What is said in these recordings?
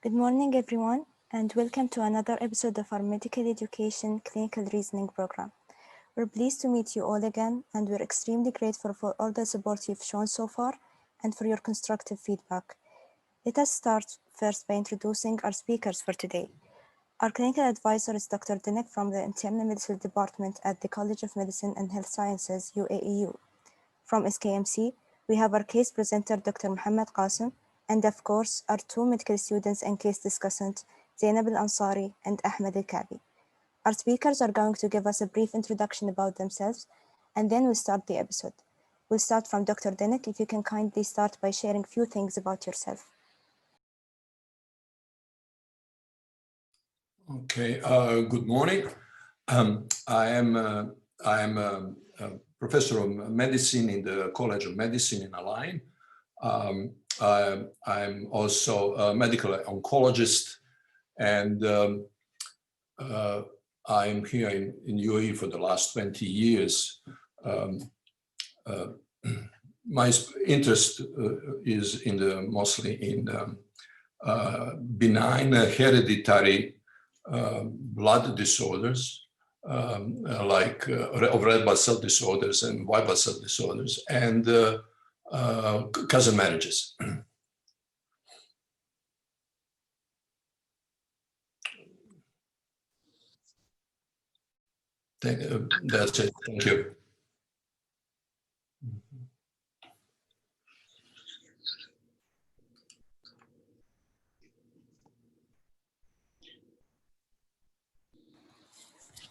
Good morning, everyone, and welcome to another episode of our Medical Education Clinical Reasoning program. We're pleased to meet you all again, and we're extremely grateful for all the support you've shown so far and for your constructive feedback. Let us start first by introducing our speakers for today. Our clinical advisor is Dr. Denic from the Internal Medicine Department at the College of Medicine and Health Sciences, UAEU. From SKMC, we have our case presenter, Dr. Mohamed Kasem, and of course, our two medical students and case discussants, Zainab Ansari and Ahmed AlKaabi. Our speakers are going to give us a brief introduction about themselves, and then we'll start the episode. We'll start from Dr. Denic. If you can kindly start by sharing a few things about yourself. Okay, good morning. I am a professor of medicine in the College of Medicine in Al Ain. I'm also a medical oncologist, and I'm here in UAE for the last 20 years. My interest is mostly in benign hereditary blood disorders, like of red blood cell disorders and white blood cell disorders, and cousin marriages. That's it. Thank you.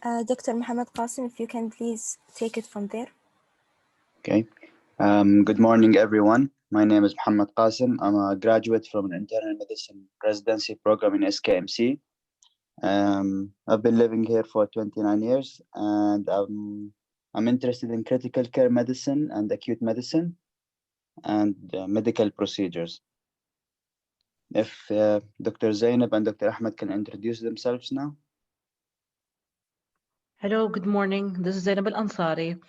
Dr. Mohamed Kasem, if you can please take it from there. Okay. Good morning, everyone. My name is Mohamed Kasem. I'm a graduate from an internal medicine residency program in SKMC. I've been living here for 29 years, and I'm interested in critical care medicine and acute medicine and medical procedures. If Dr. Zainab and Dr. Ahmed can introduce themselves now. Hello, good morning. This is Zainab Ansari.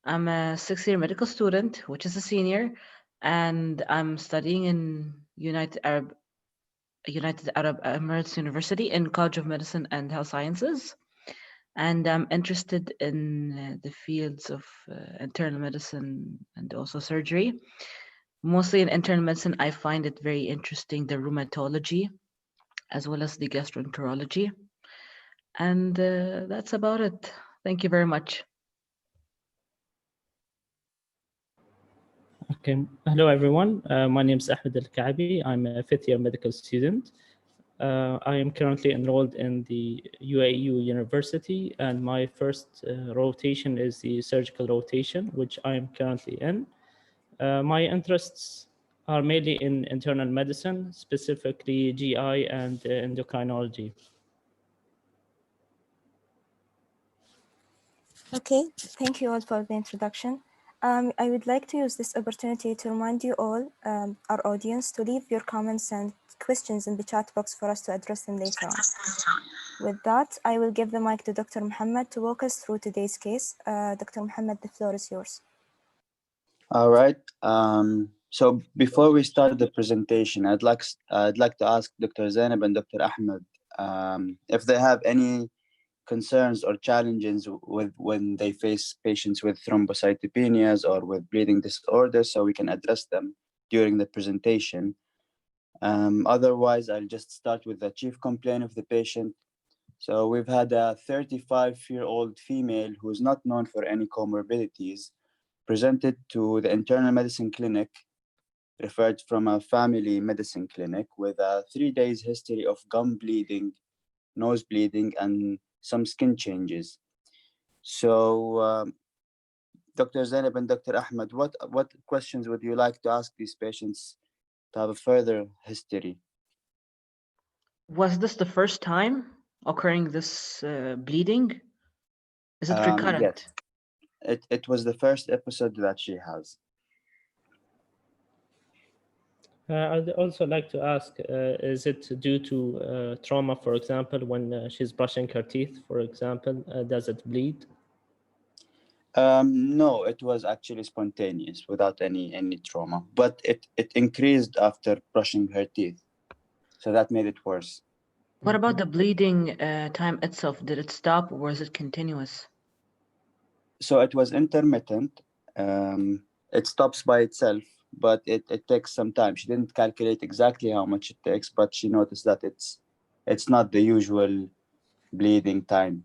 I'm a 6th-year medical student, which is a senior, and I'm studying in United Arab Emirates University in College of Medicine and Health Sciences. And I'm interested in the fields of internal medicine and also surgery. Mostly in internal medicine, I find it very interesting, the rheumatology, as well as the gastroenterology. And that's about it. Thank you very much. Okay, hello everyone. My name is Ahmed AlKaabi. I'm a 5th-year medical student. I am currently enrolled in the UAEU University, and my first rotation is the surgical rotation, which I am currently in. My interests are mainly in internal medicine, specifically GI and endocrinology. Okay, thank you all for the introduction. I would like to use this opportunity to remind you all, our audience, to leave your comments and questions in the chat box for us to address them later on. With that, I will give the mic to Dr. Mohamed to walk us through today's case. Dr. Mohamed, the floor is yours. All right. So before we start the presentation, I'd like to ask Dr. Zainab and Dr. Ahmed if they have any concerns or challenges with when they face patients with thrombocytopenias or with bleeding disorders, so we can address them during the presentation. Otherwise, I'll just start with the chief complaint of the patient. So we've had a 35-year-old female who is not known for any comorbidities, presented to the internal medicine clinic, referred from a family medicine clinic, with a 3 days history of gum bleeding, nose bleeding, and some skin changes. So Dr. Zainab and Dr. Ahmed, what questions would you like to ask these patients to have a further history? Was this the first time occurring this bleeding? Is it recurrent? Yes. It was the first episode that she has. I'd also like to ask, is it due to trauma, for example, when she's brushing her teeth, for example, does it bleed? No, it was actually spontaneous without any trauma, but it increased after brushing her teeth. So that made it worse. What about the bleeding time itself? Did it stop or was it continuous? So it was intermittent. It stops by itself, but it takes some time. She didn't calculate exactly how much it takes, but she noticed that it's not the usual bleeding time.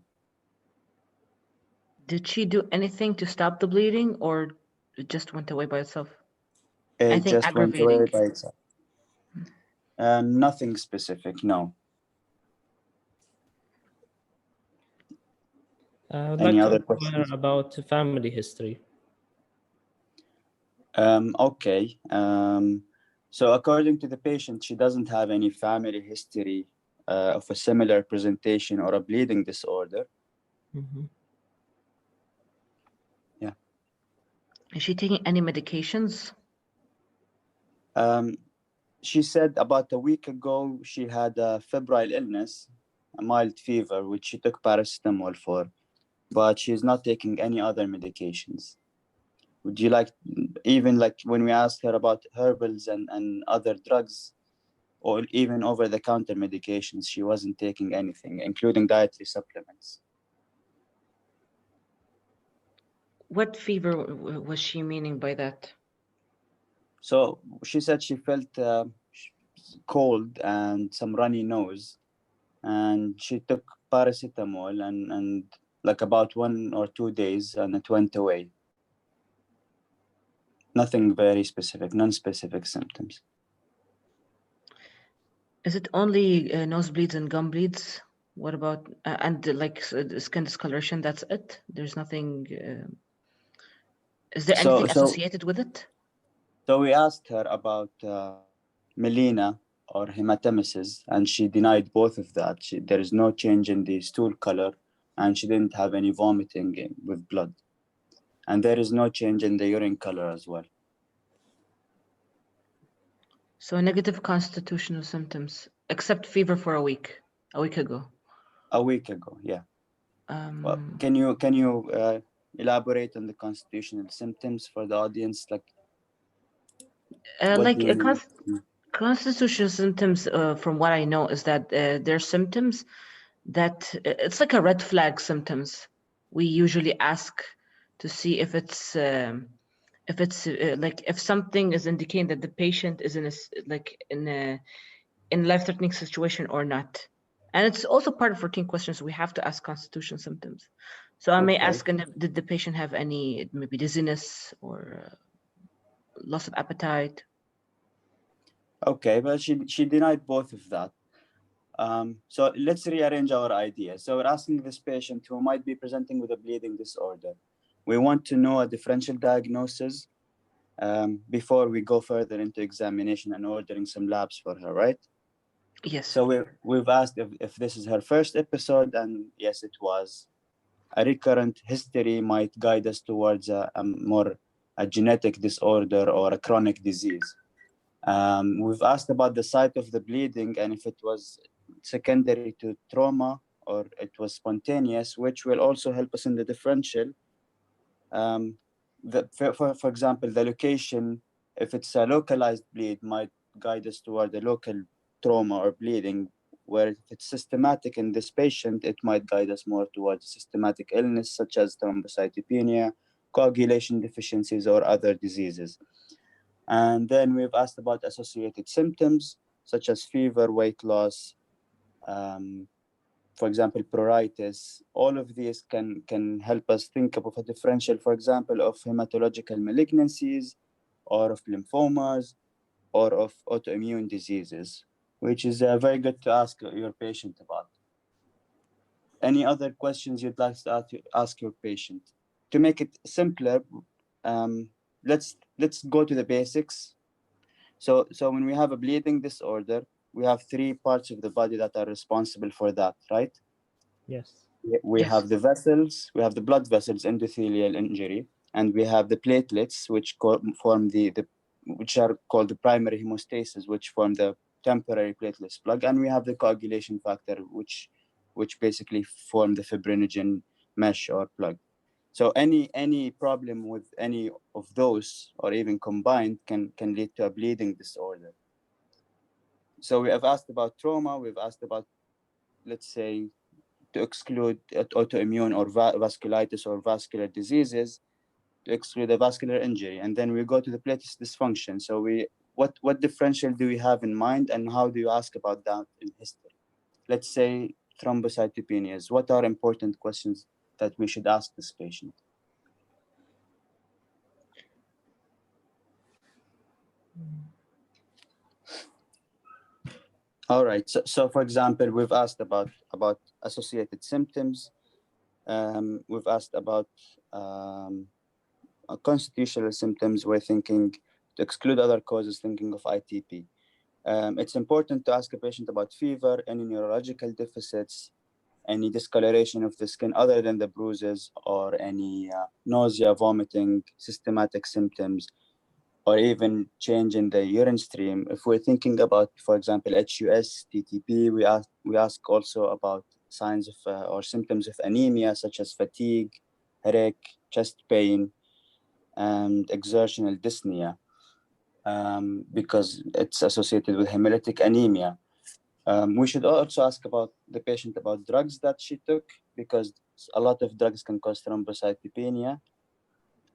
Did she do anything to stop the bleeding or it just went away by itself? It Anything just went away aggravating? by itself. Nothing specific, no. I'd Any like to other inquire questions? about family history. Okay. So according to the patient, she doesn't have any family history of a similar presentation or a bleeding disorder. Mhm. Yeah. Is she taking any medications? She said about a week ago she had a febrile illness, a mild fever, which she took paracetamol for, but she's not taking any other medications. Would you like, even like when we asked her about herbals and other drugs, or even over-the-counter medications, she wasn't taking anything, including dietary supplements. What fever was she meaning by that? So she said she felt cold and some runny nose, and she took paracetamol and like about 1 or 2 days, and it went away. Nothing very specific, non-specific symptoms. Is it only nosebleeds and gum bleeds? What about and like skin discoloration? That's it. There's nothing. Is there anything associated with it? So we asked her about melena or hematemesis, and she denied both of that. There is no change in the stool color, and she didn't have any vomiting with blood. And there is no change in the urine color as well. So negative constitutional symptoms, except fever for a week ago. A week ago, yeah. Well, can you elaborate on the constitutional symptoms for the audience? Like constitutional symptoms, from what I know, is that they're symptoms that it's like a red flag symptoms. We usually ask to see if it's like if something is indicating that the patient is in a life-threatening situation or not. And it's also part of routine questions. We have to ask constitutional symptoms. So I may ask, did the patient have any maybe dizziness or loss of appetite? Okay, but she denied both of that. So let's rearrange our idea. So we're asking this patient who might be presenting with a bleeding disorder. We want to know a differential diagnosis before we go further into examination and ordering some labs for her, right? Yes. So we've asked if this is her first episode, and yes, it was. A recurrent history might guide us towards a genetic disorder or a chronic disease. We've asked about the site of the bleeding and if it was secondary to trauma or it was spontaneous, which will also help us in the differential. For example, the location, if it's a localized bleed, might guide us toward a local trauma or bleeding, where if it's systematic in this patient, it might guide us more towards systematic illness such as thrombocytopenia, coagulation deficiencies, or other diseases. And then we've asked about associated symptoms such as fever, weight loss, for example, pruritus. All of these can help us think of a differential, for example, of hematological malignancies or of lymphomas or of autoimmune diseases, which is very good to ask your patient about. Any other questions you'd like to ask your patient? To make it simpler, let's go to the basics. So when we have a bleeding disorder, we have 3 parts of the body that are responsible for that, right? Yes. We have the vessels, we have the blood vessels, endothelial injury, and we have the platelets, which form which are called the primary hemostasis, which form the temporary platelet plug, and we have the coagulation factor, which basically form the fibrinogen mesh or plug. So any problem with any of those, or even combined, can lead to a bleeding disorder. So we have asked about trauma. We've asked about, let's say, to exclude autoimmune or vasculitis or vascular diseases, to exclude a vascular injury. And then we go to the platelet dysfunction. So what differential do we have in mind, and how do you ask about that in history? Let's say thrombocytopenias. What are important questions that we should ask this patient? All right. So for example, we've asked about associated symptoms. We've asked about constitutional symptoms. We're thinking to exclude other causes, thinking of ITP. It's important to ask a patient about fever, any neurological deficits, any discoloration of the skin other than the bruises, or any nausea, vomiting, systematic symptoms, or even change in the urine stream. If we're thinking about, for example, HUS, TTP, we ask also about signs of or symptoms of anemia, such as fatigue, headache, chest pain, and exertional dyspnea, because it's associated with hemolytic anemia. We should also ask about the patient about drugs that she took, because a lot of drugs can cause thrombocytopenia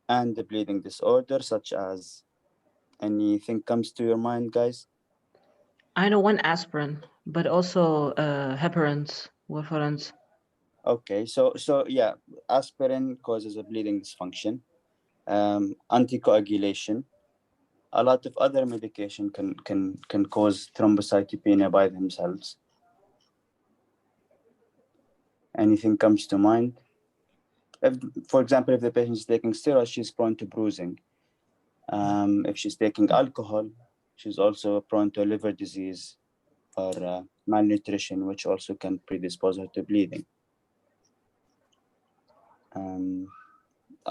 and the bleeding disorder, such as, anything comes to your mind, guys? I know one aspirin, but also heparins, warfarins. Okay, so yeah, aspirin causes a bleeding dysfunction, anticoagulation. A lot of other medication can cause thrombocytopenia by themselves. Anything comes to mind? For example, if the patient is taking steroids, she's prone to bruising. If she's taking alcohol, she's also prone to liver disease or malnutrition, which also can predispose her to bleeding.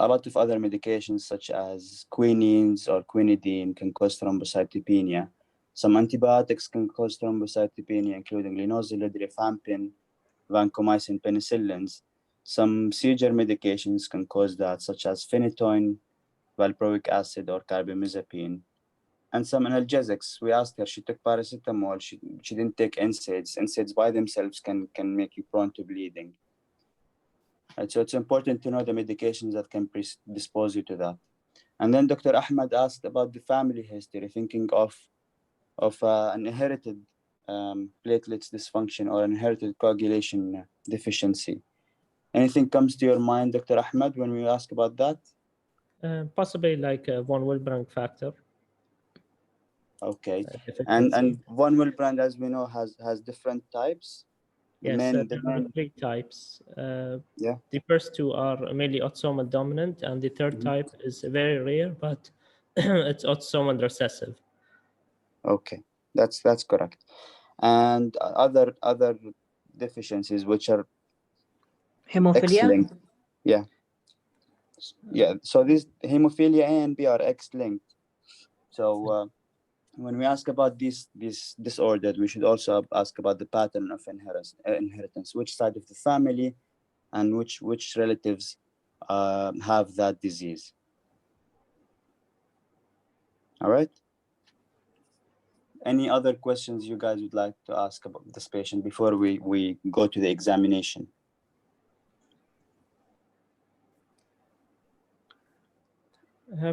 A lot of other medications, such as quinines or quinidine, can cause thrombocytopenia. Some antibiotics can cause thrombocytopenia, including linozolid, rifampin, vancomycin, penicillins. Some seizure medications can cause that, such as phenytoin, valproic acid, or carbamazepine. And some analgesics. We asked her, she took paracetamol, she didn't take NSAIDs. NSAIDs by themselves can make you prone to bleeding. Right, so it's important to know the medications that can predispose you to that. And then Dr. Ahmed asked about the family history, thinking of an inherited platelets dysfunction or inherited coagulation deficiency. Anything comes to your mind, Dr. Ahmed, when we ask about that? Possibly like a von Willebrand factor. Okay. Deficiency. And von Willebrand, as we know, has different types. Yes, there are 3 types. Yeah. The first 2 are mainly autosomal dominant, and the third type is very rare, but it's autosomal recessive. Okay, that's correct. And other deficiencies, which are Hemophilia. X-linked. Yeah. So these hemophilia A and B are X-linked. So when we ask about this disorder, we should also ask about the pattern of inheritance, which side of the family and which relatives have that disease. All right. Any other questions you guys would like to ask about this patient before we go to the examination?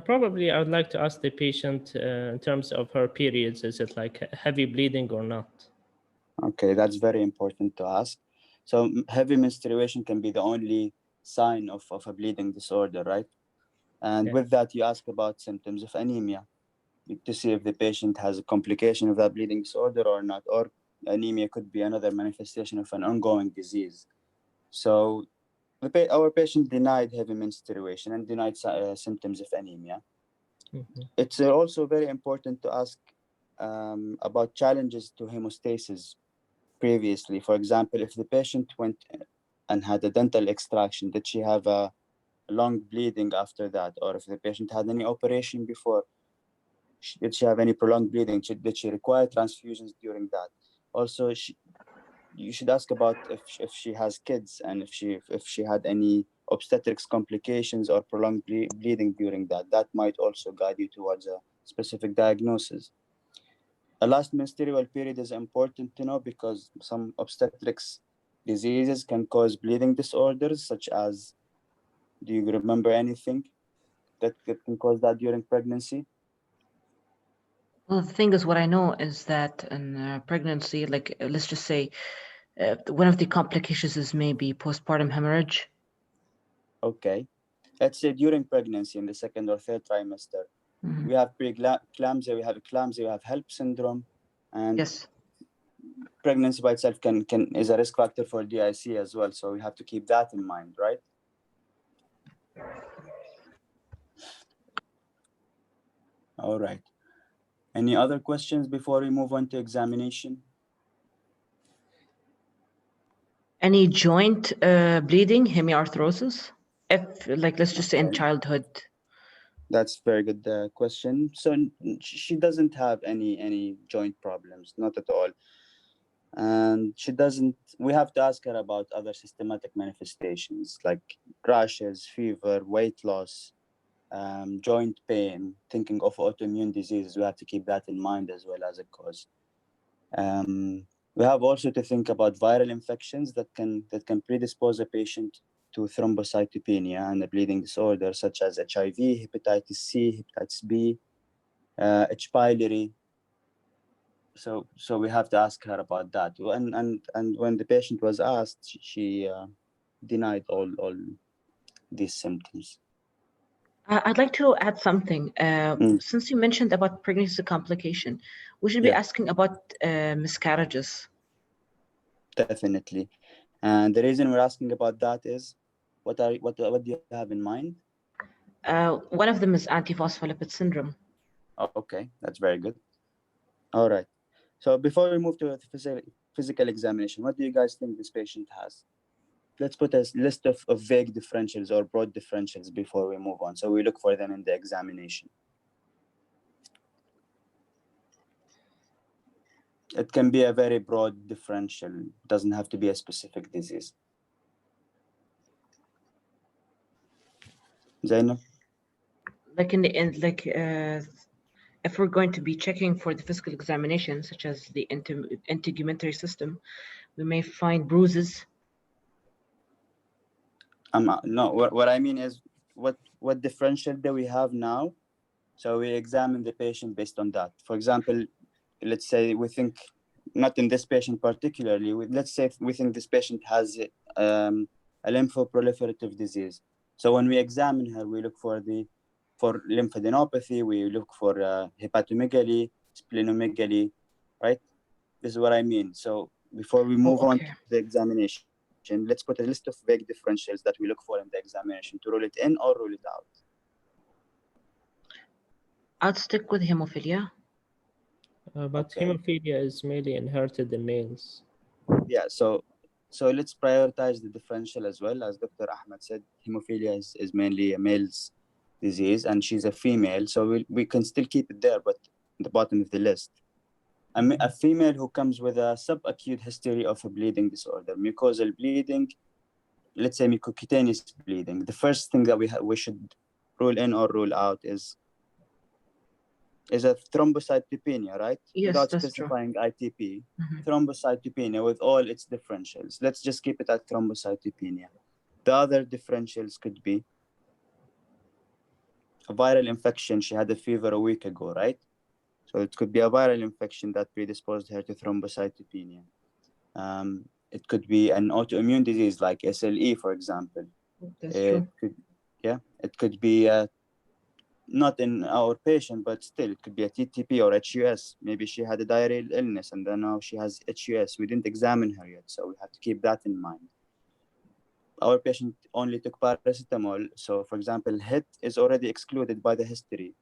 Probably I would like to ask the patient in terms of her periods, is it like heavy bleeding or not? Okay, that's very important to ask. So heavy menstruation can be the only sign of a bleeding disorder, right? And with that, you ask about symptoms of anemia to see if the patient has a complication of that bleeding disorder or not, or anemia could be another manifestation of an ongoing disease. So our patient denied heavy menstruation and denied symptoms of anemia. It's also very important to ask about challenges to hemostasis previously. For example, if the patient went and had a dental extraction, did she have a long bleeding after that? Or if the patient had any operation before, did she have any prolonged bleeding? Did she require transfusions during that? Also, you should ask about if she has kids, and if she had any obstetrics complications or prolonged bleeding during that. That might also guide you towards a specific diagnosis. A last menstrual period is important to know because some obstetrics diseases can cause bleeding disorders, such as, do you remember anything that can cause that during pregnancy? Well, the thing is, what I know is that in pregnancy, like let's just say, one of the complications is maybe postpartum hemorrhage. Okay. Let's say during pregnancy in the second or third trimester, we have preeclampsia, we have eclampsia, we have HELP syndrome, and Yes. pregnancy by itself is a risk factor for DIC as well. So we have to keep that in mind, right? All right. Any other questions before we move on to examination? Any joint bleeding, hemiarthrosis? If, like, let's just say in Okay. childhood. That's a very good question. So she doesn't have any joint problems, not at all. And she doesn't, we have to ask her about other systematic manifestations like rashes, fever, weight loss, joint pain, thinking of autoimmune diseases. We have to keep that in mind as well as a cause. We have also to think about viral infections that can predispose a patient to thrombocytopenia and a bleeding disorder, such as HIV, hepatitis C, hepatitis B, H. pylori. So we have to ask her about that. And when the patient was asked, she denied all these symptoms. I'd like to add something. Since you mentioned about pregnancy complication, we should be asking about miscarriages. Definitely. And the reason we're asking about that is, what do you have in mind? One of them is antiphospholipid syndrome. Okay, that's very good. All right. So before we move to the physical examination, what do you guys think this patient has? Let's put a list of vague differentials or broad differentials before we move on. So we look for them in the examination. It can be a very broad differential. It doesn't have to be a specific disease. Zainab? Like in the end, like if we're going to be checking for the physical examination, such as the integumentary system, we may find bruises. No, what I mean is, what differential do we have now? So we examine the patient based on that. For example, let's say we think, not in this patient particularly, let's say we think this patient has a lymphoproliferative disease. So when we examine her, we look for lymphadenopathy, we look for hepatomegaly, splenomegaly, right? This is what I mean. So before we move on to the examination, let's put a list of vague differentials that we look for in the examination to rule it in or rule it out. I'd stick with hemophilia. But hemophilia is mainly inherited in males. Yeah, so let's prioritize the differential as well. As Dr. Ahmed said, hemophilia is mainly a male's disease, and she's a female, so we can still keep it there, but at the bottom of the list. A female who comes with a subacute history of a bleeding disorder, mucosal bleeding, let's say mucocutaneous bleeding. The first thing that we should rule in or rule out is a thrombocytopenia, right? Yes, without that's specifying true. ITP. Thrombocytopenia with all its differentials. Let's just keep it at thrombocytopenia. The other differentials could be a viral infection. She had a fever a week ago, right? So it could be a viral infection that predisposed her to thrombocytopenia. It could be an autoimmune disease like SLE, for example. That's true. It could be not in our patient, but still it could be a TTP or HUS. Maybe she had a diarrheal illness and then now she has HUS. We didn't examine her yet, so we have to keep that in mind. Our patient only took paracetamol. So for example, HIT is already excluded by the history.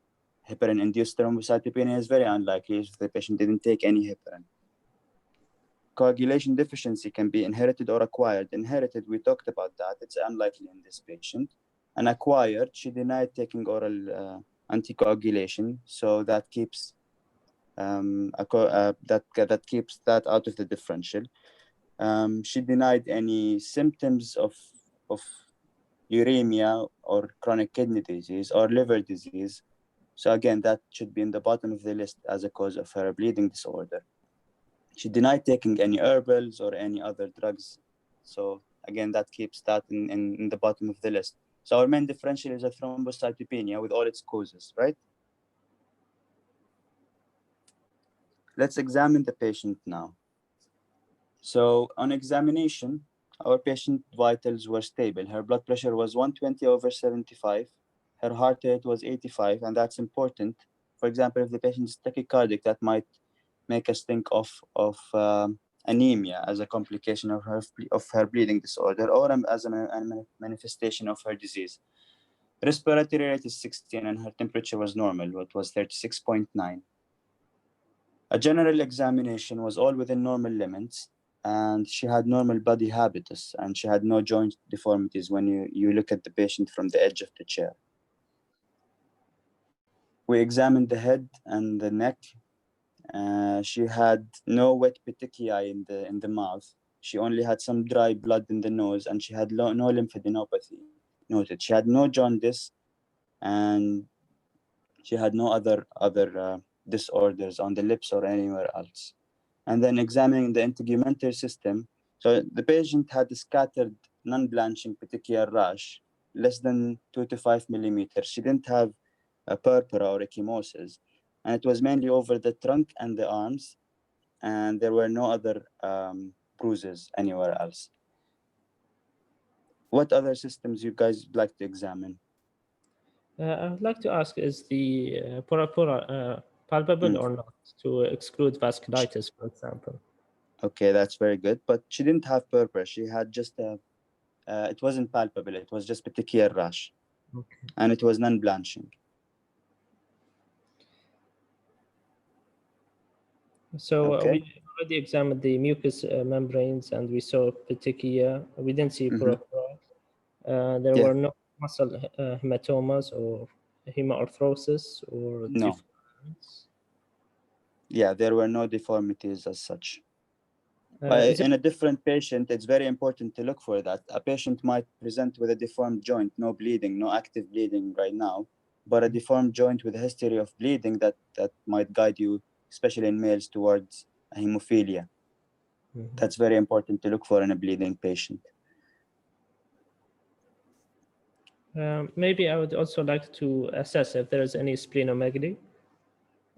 Heparin-induced thrombocytopenia is very unlikely if the patient didn't take any heparin. Coagulation deficiency can be inherited or acquired. Inherited, we talked about that. It's unlikely in this patient. And acquired, she denied taking oral anticoagulation, so that keeps that keeps that out of the differential. She denied any symptoms of uremia or chronic kidney disease or liver disease. So again, that should be in the bottom of the list as a cause of her bleeding disorder. She denied taking any herbals or any other drugs. So again, that keeps that in the bottom of the list. So our main differential is a thrombocytopenia with all its causes, right? Let's examine the patient now. So on examination, our patient vitals were stable. Her blood pressure was 120/75. Her heart rate was 85, and that's important. For example, if the patient is tachycardic, that might make us think of anemia as a complication of her bleeding disorder, or as a manifestation of her disease. Respiratory rate is 16, and her temperature was normal. It was 36.9. A general examination was all within normal limits, and she had normal body habitus, and she had no joint deformities when you look at the patient from the edge of the chair. We examined the head and the neck. She had no wet petechiae in the mouth. She only had some dry blood in the nose, and she had no lymphadenopathy noted. She had no jaundice, and she had no other disorders on the lips or anywhere else. And then examining the integumentary system, so the patient had a scattered non-blanching petechial rash, less than 2 to 5 millimeters. She didn't have a purpura or ecchymosis, and it was mainly over the trunk and the arms, and there were no other bruises anywhere else. What other systems you guys like to examine? I would like to ask, is the purpura palpable or not, to exclude vasculitis, for example? Okay, that's very good. But she didn't have purpura. She had just it wasn't palpable. It was just petechial rash. Okay. And it was non-blanching. So Okay. we already examined the mucous membranes, and we saw petechia. We didn't see purpura. There were no muscle hematomas or hemarthrosis or No. deformities. Yeah, there were no deformities as such. But in a different patient, it's very important to look for that. A patient might present with a deformed joint, no bleeding, no active bleeding right now, but a deformed joint with a history of bleeding that might guide you, especially in males, towards hemophilia. That's very important to look for in a bleeding patient. Maybe I would also like to assess if there is any splenomegaly.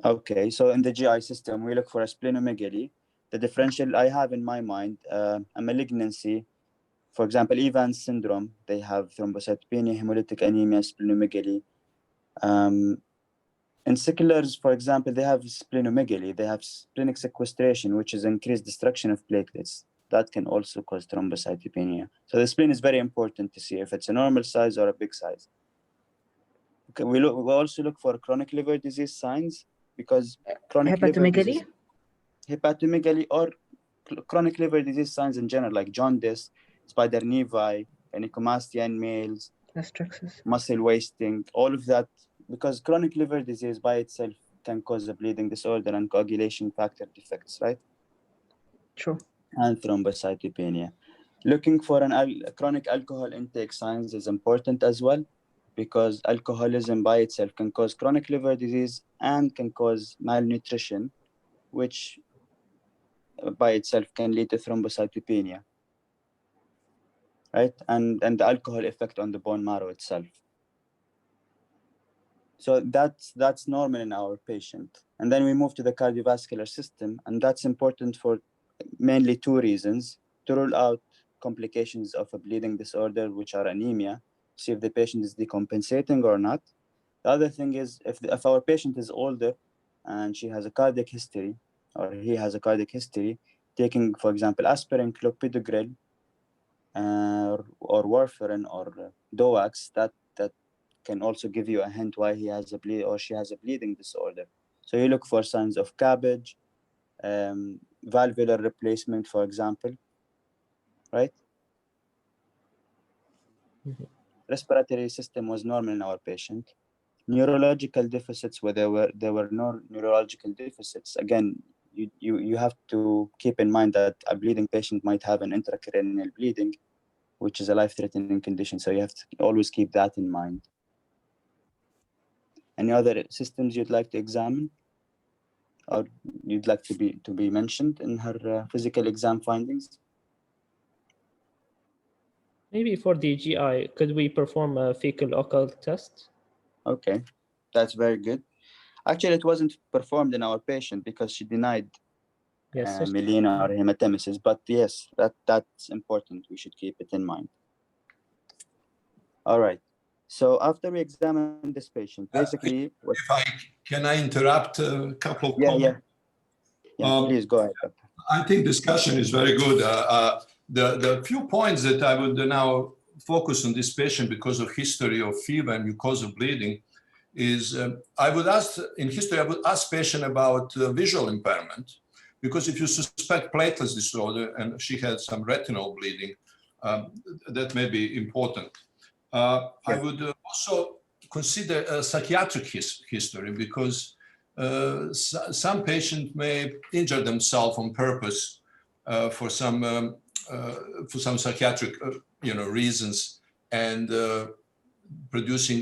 Okay, so in the GI system, we look for a splenomegaly. The differential I have in my mind, a malignancy, for example, Evans syndrome, they have thrombocytopenia, hemolytic anemia, splenomegaly. In sicklers, for example, they have splenomegaly. They have splenic sequestration, which is increased destruction of platelets. That can also cause thrombocytopenia. So the spleen is very important to see if it's a normal size or a big size. Okay, we also look for chronic liver disease signs, because chronic liver disease, hepatomegaly or chronic liver disease signs in general, like jaundice, spider nevi, gynecomastia in males, muscle wasting, all of that, because chronic liver disease by itself can cause a bleeding disorder and coagulation factor defects, right? True. And thrombocytopenia. Looking for chronic alcohol intake signs is important as well, because alcoholism by itself can cause chronic liver disease and can cause malnutrition, which by itself can lead to thrombocytopenia, right? And the alcohol effect on the bone marrow itself. So that's normal in our patient. And then we move to the cardiovascular system, and that's important for mainly two reasons: to rule out complications of a bleeding disorder, which are anemia, see if the patient is decompensating or not. The other thing is, if our patient is older and she has a cardiac history, or he has a cardiac history, taking, for example, aspirin, clopidogrel, or warfarin or DOAX, that can also give you a hint why he has a bleed or she has a bleeding disorder. So you look for signs of cabbage, valvular replacement, for example, right? Respiratory system was normal in our patient. Neurological deficits, where there were no neurological deficits. Again, you have to keep in mind that a bleeding patient might have an intracranial bleeding, which is a life-threatening condition. So you have to always keep that in mind. Any other systems you'd like to examine, or you'd like to be mentioned in her physical exam findings? Maybe for the GI, could we perform a fecal occult test? Okay, that's very good. Actually, it wasn't performed in our patient because she denied Yes, melena or hematemesis, but yes, that's important. We should keep it in mind. All right. So after we examine this patient, basically, Can I interrupt a couple of yeah, please go ahead. I think discussion is very good. The few points that I would now focus on this patient because of history of fever and mucosal bleeding is I would ask patient about visual impairment, because if you suspect platelets disorder and she had some retinal bleeding, that may be important. I would also consider a psychiatric history, because some patients may injure themselves on purpose for some psychiatric reasons, and producing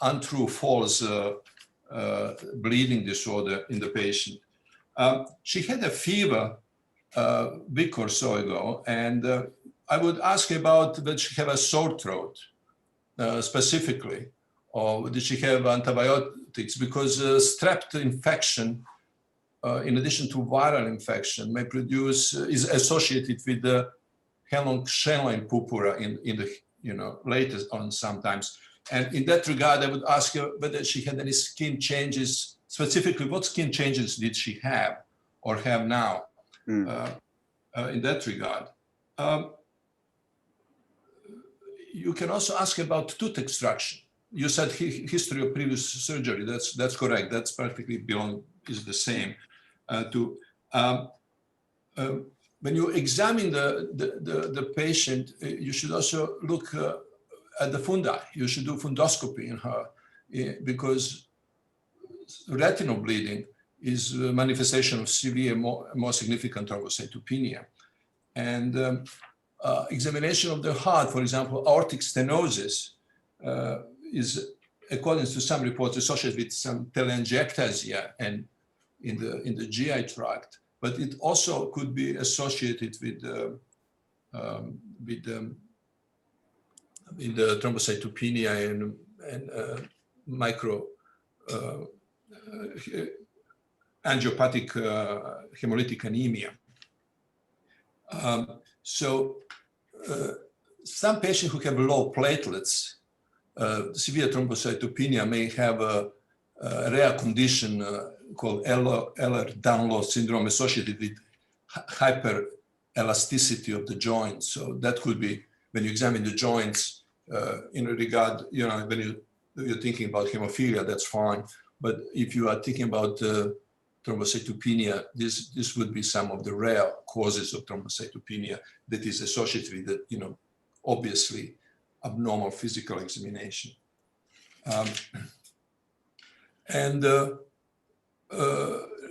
untrue, false bleeding disorder in the patient. She had a fever a week or so ago, and I would ask about did she have a sore throat specifically, or did she have antibiotics? Because strep infection, in addition to viral infection, may is associated with the Shenline purpura in the latest on sometimes. And in that regard, I would ask her whether she had any skin changes, specifically what skin changes did she have or have now in that regard. You can also ask about tooth extraction. You said history of previous surgery. That's correct. That's practically is the same. When you examine the patient, you should also look at the fundi. You should do fundoscopy in her, because retinal bleeding is a manifestation of severe, more significant thrombocytopenia. And examination of the heart, for example, aortic stenosis, is, according to some reports, associated with some telangiectasia and in the GI tract, but it also could be associated with the thrombocytopenia and micro angiopathic hemolytic anemia. Some patients who have low platelets, severe thrombocytopenia, may have a rare condition called Ehlers-Danlos syndrome associated with hyperelasticity of the joints. So that could be, when you examine the joints in regard, when you're thinking about hemophilia, that's fine. But if you are thinking about thrombocytopenia, this would be some of the rare causes of thrombocytopenia that is associated with the, obviously abnormal physical examination. And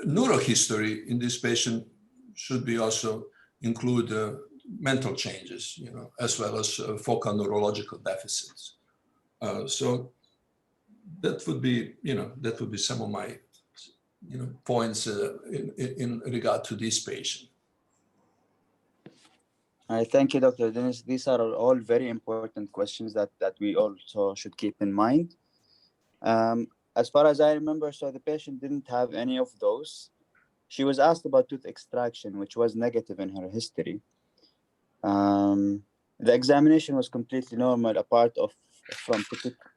neurohistory in this patient should be also include mental changes, as well as focal neurological deficits. So that would be, some of my, points in regard to this patient. All right, thank you, Dr. Denic. These are all very important questions that we also should keep in mind. As far as I remember, so the patient didn't have any of those. She was asked about tooth extraction, which was negative in her history. The examination was completely normal, apart from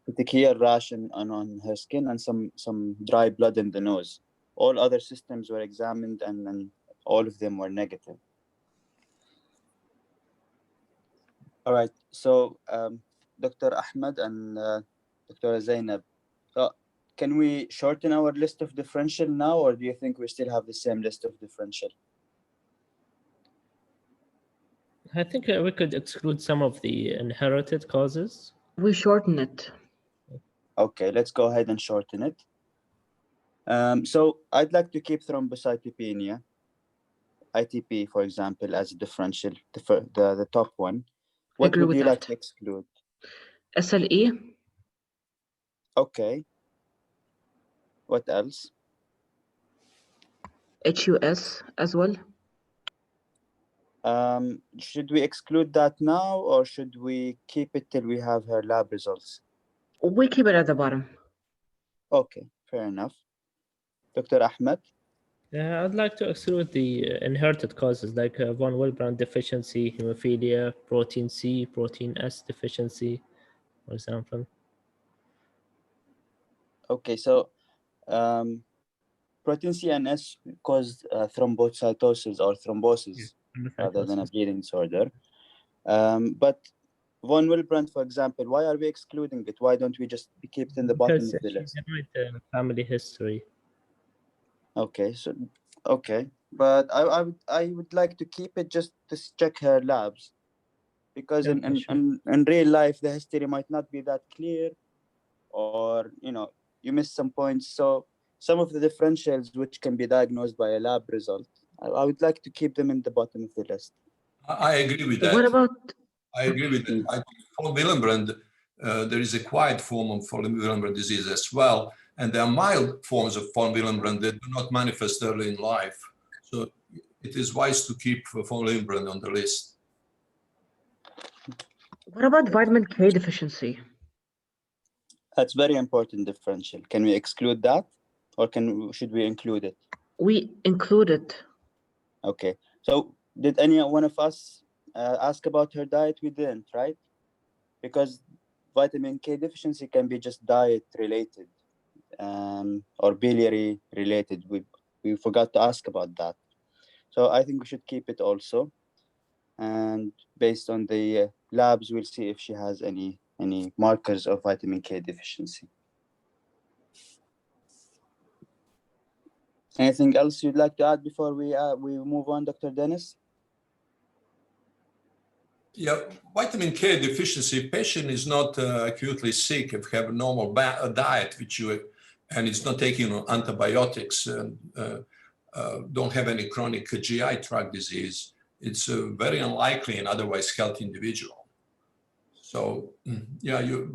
petechial rash on her skin and some dry blood in the nose. All other systems were examined, and all of them were negative. All right, so Dr. Ahmed and Dr. Zainab, can we shorten our list of differential now, or do you think we still have the same list of differential? I think we could exclude some of the inherited causes. We shorten it. Okay, let's go ahead and shorten it. So I'd like to keep thrombocytopenia, ITP, for example, as a differential, the top one. What would you like to exclude? SLE. Okay, What else? HUS as well. Should we exclude that now, or should we keep it till we have her lab results? We keep it at the bottom. Okay, fair enough. Dr. Ahmed? I'd like to exclude the inherited causes like von Willebrand deficiency, hemophilia, protein C, protein S deficiency, for example. Okay, so protein C and S cause thrombocytosis or thrombosis rather than a bleeding disorder. But von Willebrand, for example, why are we excluding it? Why don't we just keep it in the bottom of the list? Because family history. Okay, so okay, but I would like to keep it just to check her labs, because in real life the history might not be that clear, or you miss some points. So some of the differentials which can be diagnosed by a lab result, I would like to keep them in the bottom of the list. I agree with that. What about? I agree with that. I think for Willebrand, there is a quiet form of von Willebrand disease as well, and there are mild forms of von Willebrand that do not manifest early in life. So it is wise to keep von Willebrand on the list. What about vitamin K deficiency? That's very important differential. Can we exclude that, or should we include it? We include it. Okay. So did any one of us ask about her diet? We didn't, right? Because vitamin K deficiency can be just diet related, or biliary related. We forgot to ask about that. So I think we should keep it also. And based on the labs, we'll see if she has any markers of vitamin K deficiency. Anything else you'd like to add before we move on, Dr. Denic? Yeah, vitamin K deficiency patient is not acutely sick if have a normal diet, and it's not taking antibiotics and don't have any chronic GI tract disease. It's very unlikely an otherwise healthy individual. So yeah, you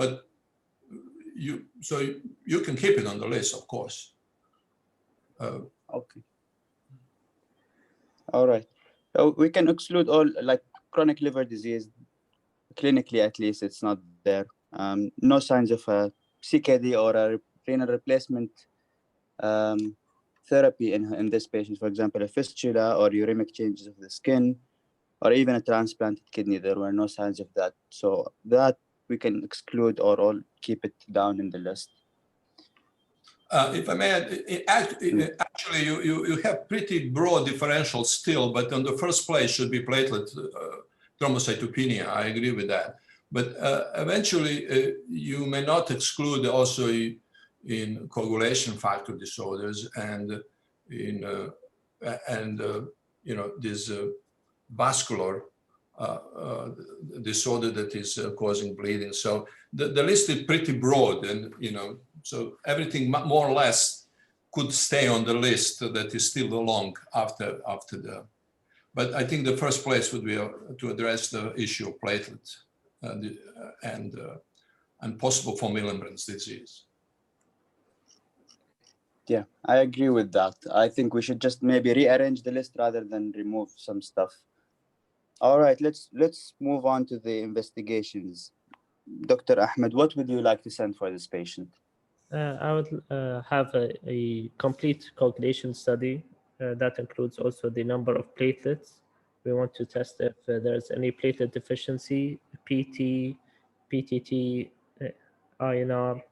can keep it on the list, of course. Okay. All right. So we can exclude all, like, chronic liver disease. Clinically, at least, it's not there. No signs of a CKD or a renal replacement therapy in this patient. For example, a fistula or uremic changes of the skin, or even a transplanted kidney. There were no signs of that. So that we can exclude or all keep it down in the list. If I may add, actually, you have pretty broad differentials still, but on the first place should be platelet thrombocytopenia. I agree with that. But eventually, you may not exclude also in coagulation factor disorders and in this vascular disorder that is causing bleeding. So the list is pretty broad, and so everything more or less could stay on the list that is still long after the. But I think the first place would be to address the issue of platelets and possible von Willebrand's disease. Yeah, I agree with that. I think we should just maybe rearrange the list rather than remove some stuff. All right, let's move on to the investigations. Dr. Ahmed, what would you like to send for this patient? I would have a complete coagulation study that includes also the number of platelets. We want to test if there's any platelet deficiency, PT, PTT, INR.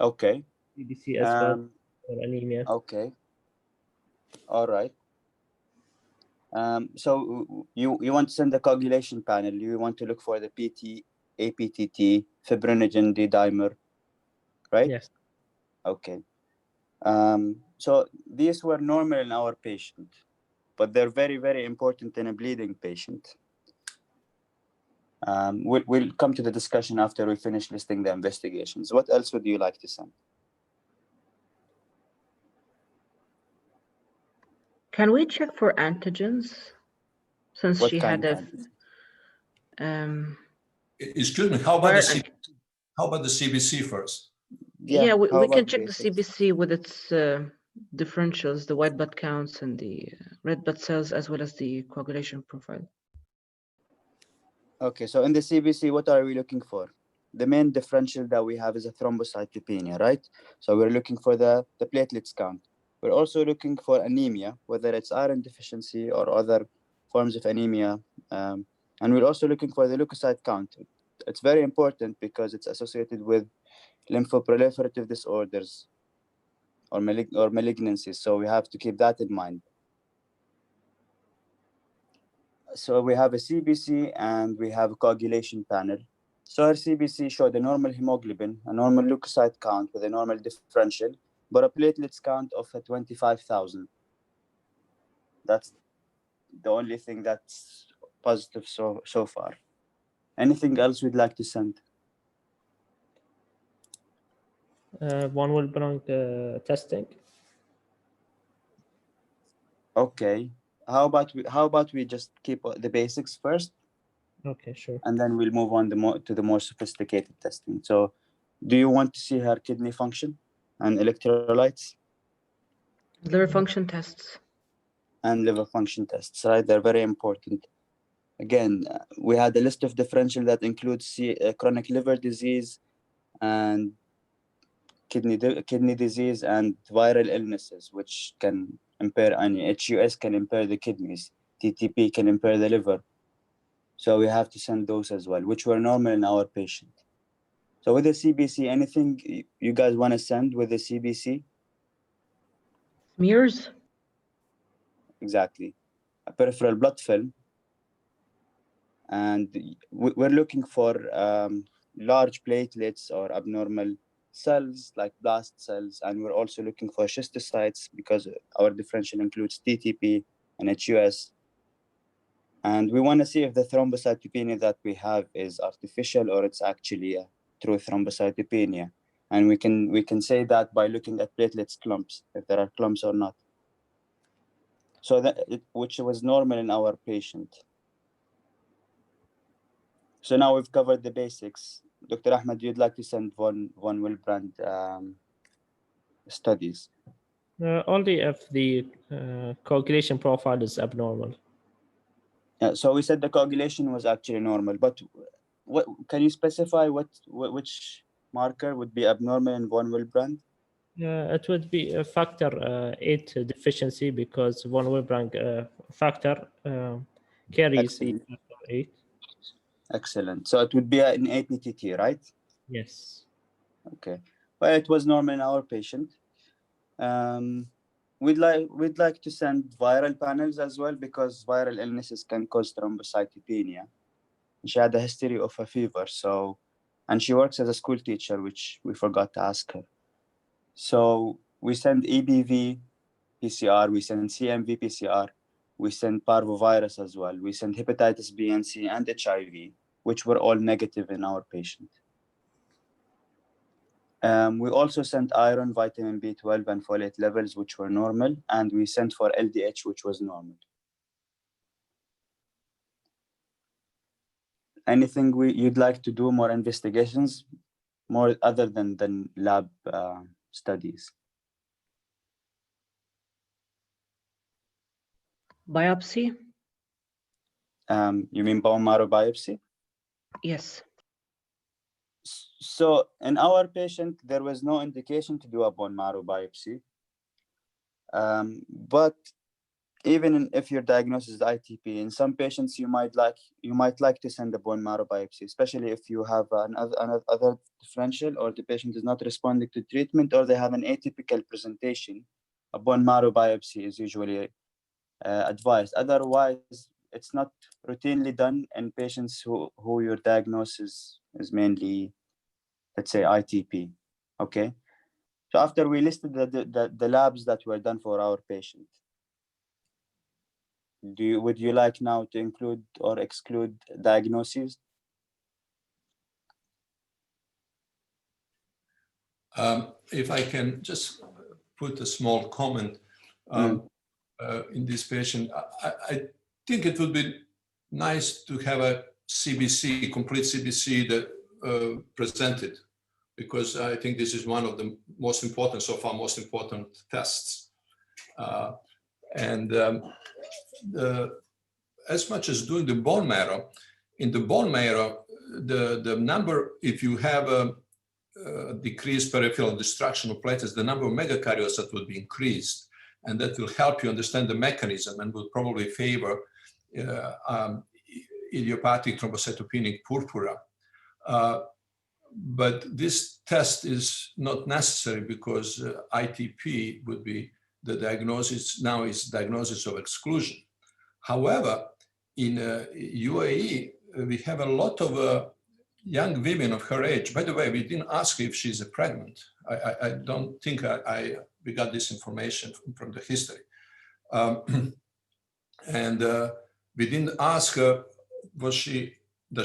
Okay. CBC as well, or anemia. Okay. All right. So you want to send the coagulation panel. You want to look for the PT, APTT, fibrinogen D-dimer, right? Yes. Okay. So these were normal in our patient, but they're very, very important in a bleeding patient. We'll come to the discussion after we finish listing the investigations. What else would you like to send? Can we check for antigens since What she kind had of a Excuse me, how about the CBC first? Yeah, we how can about check the basics? CBC with its differentials, the white blood counts and the red blood cells, as well as the coagulation profile. Okay, so in the CBC, what are we looking for? The main differential that we have is a thrombocytopenia, right? So we're looking for the platelets count. We're also looking for anemia, whether it's iron deficiency or other forms of anemia. And we're also looking for the leukocyte count. It's very important because it's associated with lymphoproliferative disorders or malignancies. So we have to keep that in mind. So we have a CBC and we have a coagulation panel. So our CBC showed a normal hemoglobin, a normal leukocyte count with a normal differential, but a platelets count of 25,000. That's the only thing that's positive so far. Anything else we'd like to send? One will bring testing. Okay. How about we just keep the basics first, Okay, sure. and then we'll move on to the more sophisticated testing. So, do you want to see her kidney function and electrolytes? Liver function tests. And liver function tests, right? They're very important. Again, we had a list of differential that includes chronic liver disease and kidney disease and viral illnesses, which can impair any HUS can impair the kidneys, TTP can impair the liver. So we have to send those as well, which were normal in our patient. So with the CBC, anything you guys want to send with the CBC? Smears. Exactly. A peripheral blood film. And we're looking for large platelets or abnormal cells like blast cells. And we're also looking for schistocytes because our differential includes TTP and HUS. And we want to see if the thrombocytopenia that we have is artificial or it's actually a true thrombocytopenia. And we can say that by looking at platelets clumps, if there are clumps or not. So which was normal in our patient. So now we've covered the basics. Dr. Ahmed, you'd like to send von Willebrand studies? Only if the coagulation profile is abnormal. So we said the coagulation was actually normal, but what can you specify which marker would be abnormal in von Willebrand? It would be a factor 8 deficiency because von Willebrand factor carries the Excellent. factor 8. Excellent. So it would be an 8 NTT, right? Yes. Okay. Well, it was normal in our patient. We'd like to send viral panels as well because viral illnesses can cause thrombocytopenia. She had a history of a fever, and she works as a school teacher, which we forgot to ask her. So we send EBV PCR, we send CMV PCR, we send parvovirus as well, we send hepatitis B and C and HIV, which were all negative in our patient. We also sent iron, vitamin B12, and folate levels, which were normal, and we sent for LDH, which was normal. Anything you'd like to do more investigations, more other than lab studies? Biopsy. You mean bone marrow biopsy? Yes. So in our patient, there was no indication to do a bone marrow biopsy. But even if your diagnosis is ITP, in some patients you might like to send a bone marrow biopsy, especially if you have another differential or the patient is not responding to treatment or they have an atypical presentation. A bone marrow biopsy is usually advised. Otherwise, it's not routinely done in patients who your diagnosis is mainly, let's say, ITP. Okay. So after we listed the labs that were done for our patient, would you like now to include or exclude diagnoses? If I can just put a small comment in this patient, I think it would be nice to have a CBC, complete CBC that presented because I think this is one of the most important, so far, most important tests. As much as doing the bone marrow, in the bone marrow, the number, if you have a decreased peripheral destruction of platelets, the number of megakaryocytes would be increased, and that will help you understand the mechanism and will probably favor idiopathic thrombocytopenic purpura. But this test is not necessary because ITP would be the diagnosis, now is diagnosis of exclusion. However, in UAE, we have a lot of young women of her age. By the way, we didn't ask if she's pregnant. I don't think we got this information from the history. We didn't ask her, does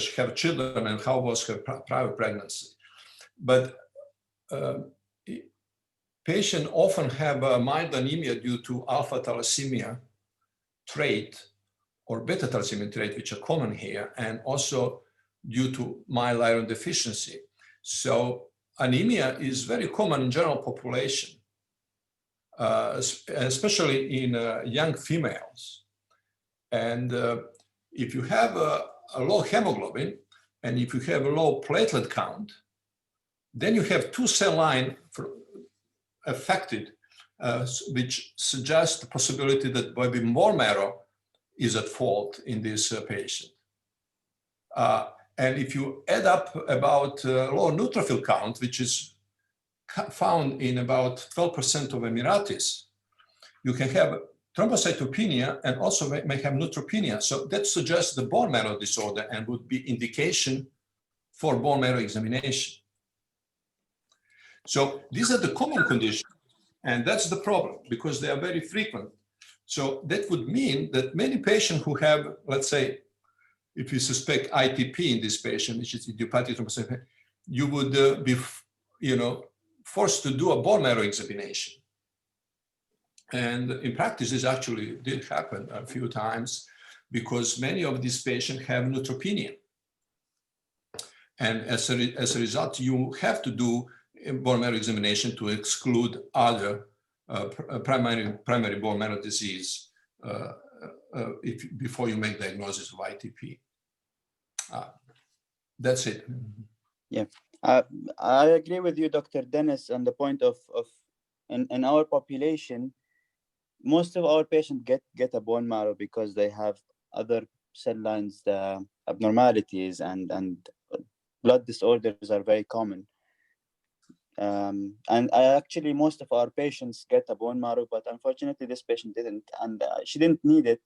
she have children and how was her prior pregnancy? But patients often have a mild anemia due to alpha thalassemia trait or beta thalassemia trait, which are common here, and also due to mild iron deficiency. So anemia is very common in general population, especially in young females. And if you have a low hemoglobin, and if you have a low platelet count, then you have two cell lines affected, which suggests the possibility that maybe bone marrow is at fault in this patient. And if you add up about low neutrophil count, which is found in about 12% of Emiratis, you can have thrombocytopenia and also may have neutropenia. So that suggests the bone marrow disorder and would be indication for bone marrow examination. So these are the common conditions, and that's the problem because they are very frequent. So that would mean that many patients who have, let's say, if you suspect ITP in this patient, which is idiopathic thrombocytopenia, you would be, forced to do a bone marrow examination. And in practice, this actually did happen a few times because many of these patients have neutropenia. And as a result, you have to do a bone marrow examination to exclude other primary bone marrow disease before you make diagnosis of ITP. That's it. Yeah, I agree with you, Dr. Denic, on the point of in our population, most of our patients get a bone marrow because they have other cell lines abnormalities and blood disorders are very common. And actually most of our patients get a bone marrow, but unfortunately this patient didn't, and she didn't need it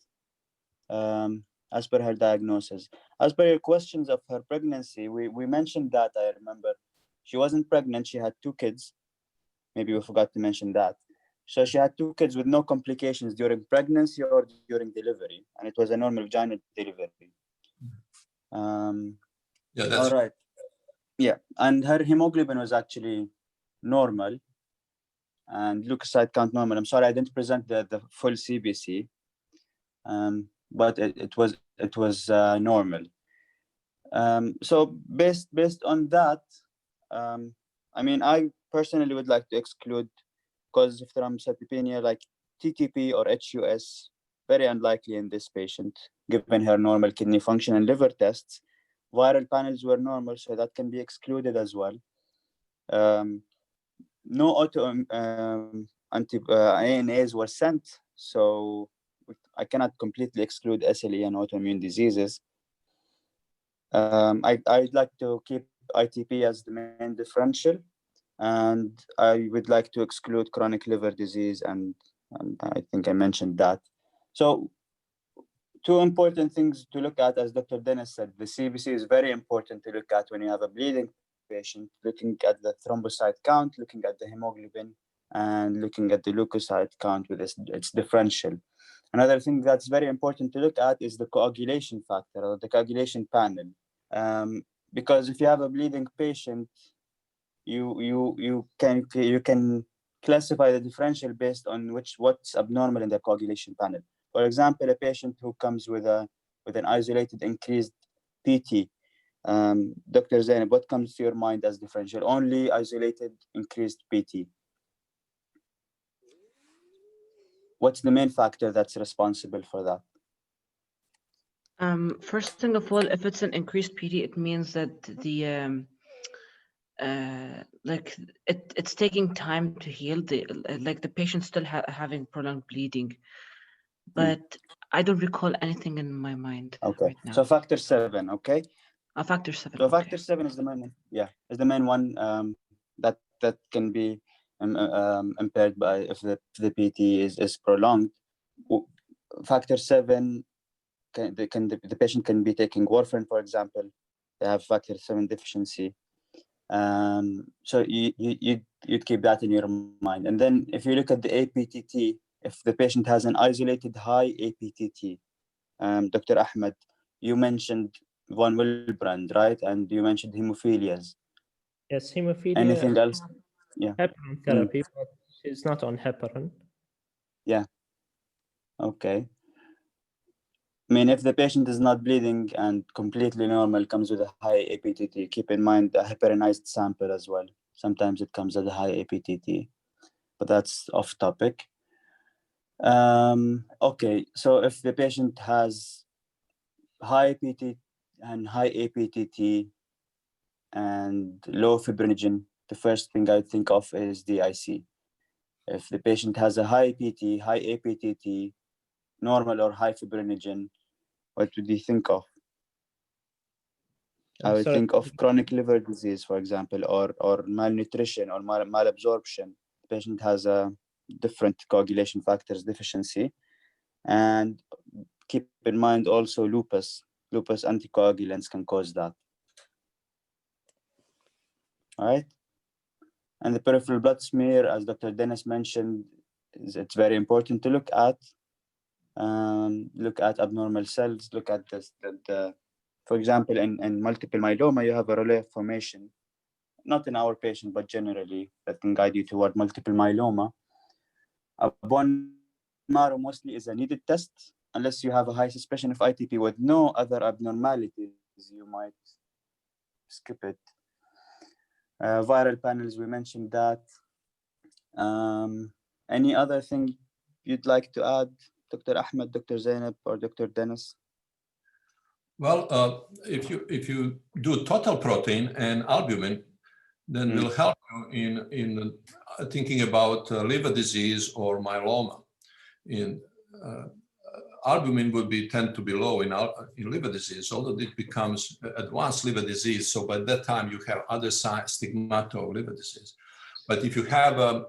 as per her diagnosis. As per your questions of her pregnancy, we mentioned that, I remember. She wasn't pregnant, she had 2 kids. Maybe we forgot to mention that. So she had 2 kids with no complications during pregnancy or during delivery, and it was a normal vaginal delivery. Yeah, that's all right. Yeah, and her hemoglobin was actually normal and leukocyte count normal. I'm sorry, I didn't present the full CBC, but it was normal. So based on that, I mean, I personally would like to exclude causes of thrombocytopenia like TTP or HUS, very unlikely in this patient, given her normal kidney function and liver tests. Viral panels were normal, so that can be excluded as well. No ANAs were sent, so I cannot completely exclude SLE and autoimmune diseases. I'd like to keep ITP as the main differential, and I would like to exclude chronic liver disease, and I think I mentioned that. So 2 important things to look at, as Dr. Denic said, the CBC is very important to look at when you have a bleeding patient, looking at the thrombocyte count, looking at the hemoglobin, and looking at the leukocyte count with its differential. Another thing that's very important to look at is the coagulation factor or the coagulation panel. Because if you have a bleeding patient, you can classify the differential based on what's abnormal in the coagulation panel. For example, a patient who comes with an isolated increased PT Dr. Zainab, what comes to your mind as differential? Only isolated increased PT. What's the main factor that's responsible for that? First thing of all, if it's an increased PD, it means that the like it's taking time to heal. Like the patient still having prolonged bleeding, but I don't recall anything in my mind right now. So factor 7, okay? Factor 7. So okay. factor 7 is the main, is the main one that can be impaired by if the PT is prolonged. Factor 7 the patient can be taking warfarin, for example. They have factor 7 deficiency. So you'd keep that in your mind. And then if you look at the APTT, if the patient has an isolated high APTT, Dr. Ahmed, you mentioned von Willebrand, right? And you mentioned hemophilias. Yes, hemophilia. Anything else? Yeah. Heparin therapy, but she's not on heparin. Yeah. Okay. I mean, if the patient is not bleeding and completely normal, comes with a high APTT, keep in mind the heparinized sample as well. Sometimes it comes at a high APTT, but that's off topic. Okay, so if the patient has high APTT and high APTT and low fibrinogen, the first thing I think of is DIC. If the patient has a high PT, high APTT, normal or high fibrinogen, what would you think of? I would think of chronic liver disease, for example, or malnutrition or malabsorption. The patient has a different coagulation factors deficiency. And keep in mind also lupus anticoagulants can cause that. All right. And the peripheral blood smear, as Dr. Denic mentioned, it's very important to look at. Look at abnormal cells, look at for example, in multiple myeloma, you have a relay formation, not in our patient, but generally that can guide you toward multiple myeloma. A bone marrow mostly is a needed test, unless you have a high suspicion of ITP with no other abnormalities, you might skip it. Viral panels, we mentioned that. Any other thing you'd like to add, Dr. Ahmed, Dr. Zainab, or Dr. Denic? Well, if you do total protein and albumin, then will help you in thinking about liver disease or myeloma. In albumin would tend to be low in liver disease, although it becomes advanced liver disease. So by that time, you have other stigmata of liver disease. But if you have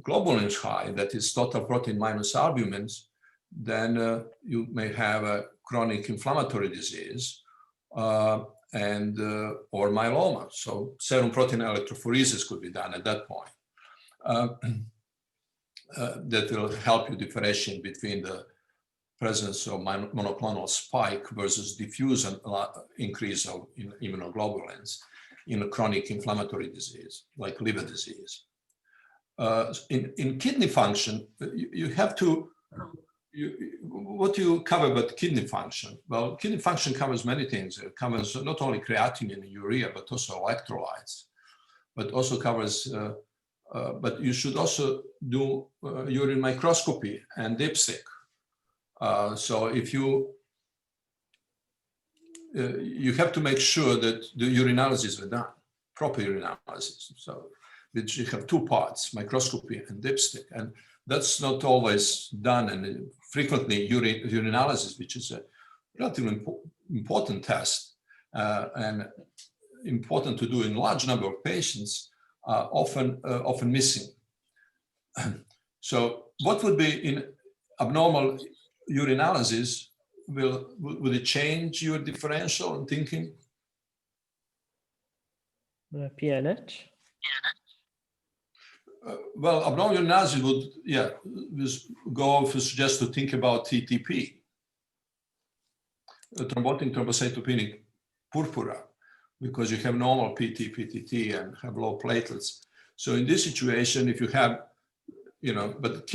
globulins high, that is total protein minus albumins, then you may have a chronic inflammatory disease or myeloma. So serum protein electrophoresis could be done at that point. That will help you differentiate between the presence of monoclonal spike versus diffuse increase of immunoglobulins in a chronic inflammatory disease like liver disease. In kidney function, you have to, what do you cover about kidney function? Well, kidney function covers many things. It covers not only creatinine and urea, but also electrolytes, but also covers, but you should also do urine microscopy and dipstick. So if you have to make sure that the urinalysis are done, proper urinalysis. So which you have two parts, microscopy and dipstick. And that's not always done. And frequently urinalysis, which is a relatively important test and important to do in large number of patients, are often missing. So what would be in abnormal urinalysis? Would it change your differential in thinking? PNH? Well, abnormal urinalysis would go to suggest to think about TTP, thrombotic thrombocytopenic purpura, because you have normal PT, PTT, and have low platelets. So in this situation, if you have, but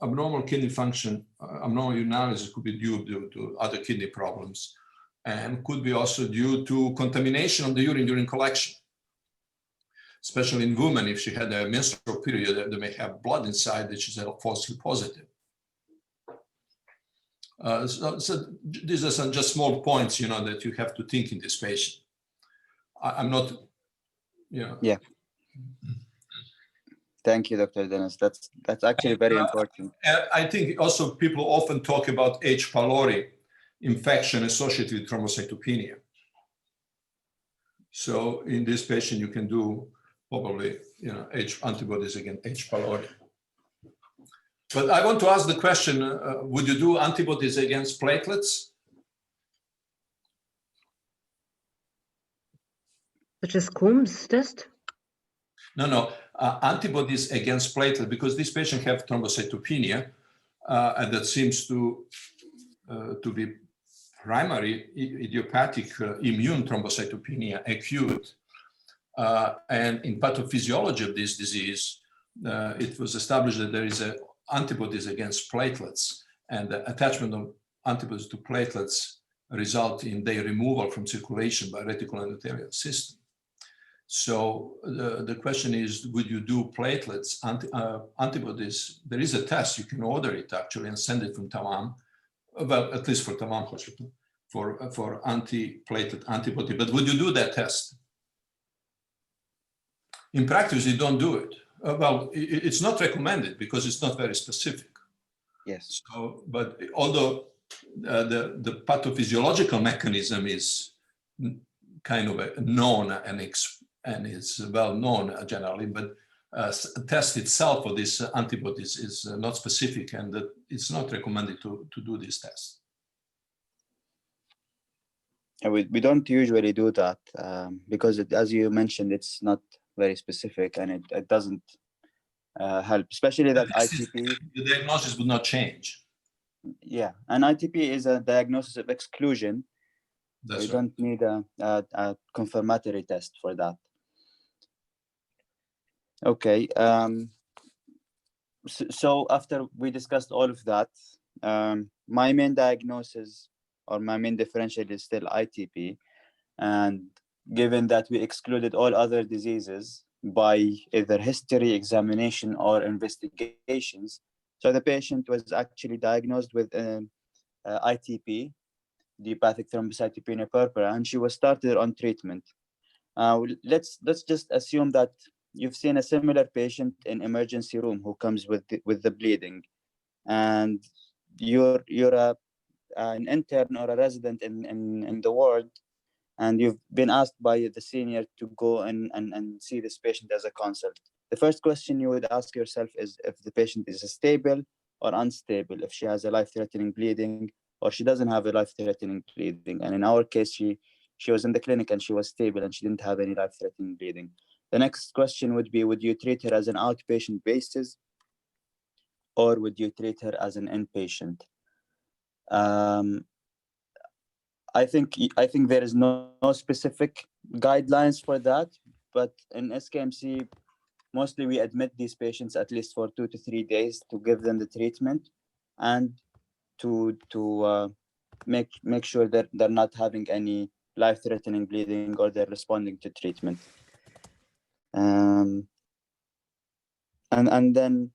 abnormal kidney function, abnormal urinalysis could be due to other kidney problems, and could be also due to contamination of the urine during collection. Especially in women, if she had a menstrual period, they may have blood inside, which is falsely positive. So these are some just small points, that you have to think in this patient. I'm not, Yeah. Thank you, Dr. Denic. That's actually very important. I think also people often talk about H. pylori infection associated with thrombocytopenia. So in this patient, you can do probably, H antibodies against H. pylori. But I want to ask the question, would you do antibodies against platelets? Such as Coombs test? No, antibodies against platelets, because these patients have thrombocytopenia, and that seems to be primary idiopathic immune thrombocytopenia, acute. And in pathophysiology of this disease, it was established that there is antibodies against platelets, and the attachment of antibodies to platelets result in their removal from circulation by reticular endothelial system. So the question is, would you do platelets, antibodies? There is a test, you can order it actually and send it from Tamam, well, at least for Tamam Hospital, for anti-platelet antibody. But would you do that test? In practice, you don't do it. Well, it's not recommended because it's not very specific. Yes. So, but although the pathophysiological mechanism is kind of known and it's well known generally, but test itself for these antibodies is not specific, and that it's not recommended to do this test. We don't usually do that because, as you mentioned, it's not very specific and it doesn't help, especially that ITP. The diagnosis would not change. Yeah, and ITP is a diagnosis of exclusion. That's we right. don't need a confirmatory test for that. Okay. So after we discussed all of that, my main diagnosis or my main differential is still ITP. And given that we excluded all other diseases by either history, examination, or investigations, so the patient was actually diagnosed with ITP, idiopathic thrombocytopenia purpura, and she was started on treatment. Let's just assume that you've seen a similar patient in emergency room who comes with the bleeding, and you're an intern or a resident in the ward, and you've been asked by the senior to go and see this patient as a consult. The first question you would ask yourself is if the patient is stable or unstable, if she has a life-threatening bleeding or she doesn't have a life-threatening bleeding. And in our case, she was in the clinic and she was stable and she didn't have any life-threatening bleeding. The next question would be, would you treat her as an outpatient basis or would you treat her as an inpatient? I think there is no specific guidelines for that, but in SKMC, mostly we admit these patients at least for 2 to 3 days to give them the treatment and to make sure that they're not having any life-threatening bleeding or they're responding to treatment. And then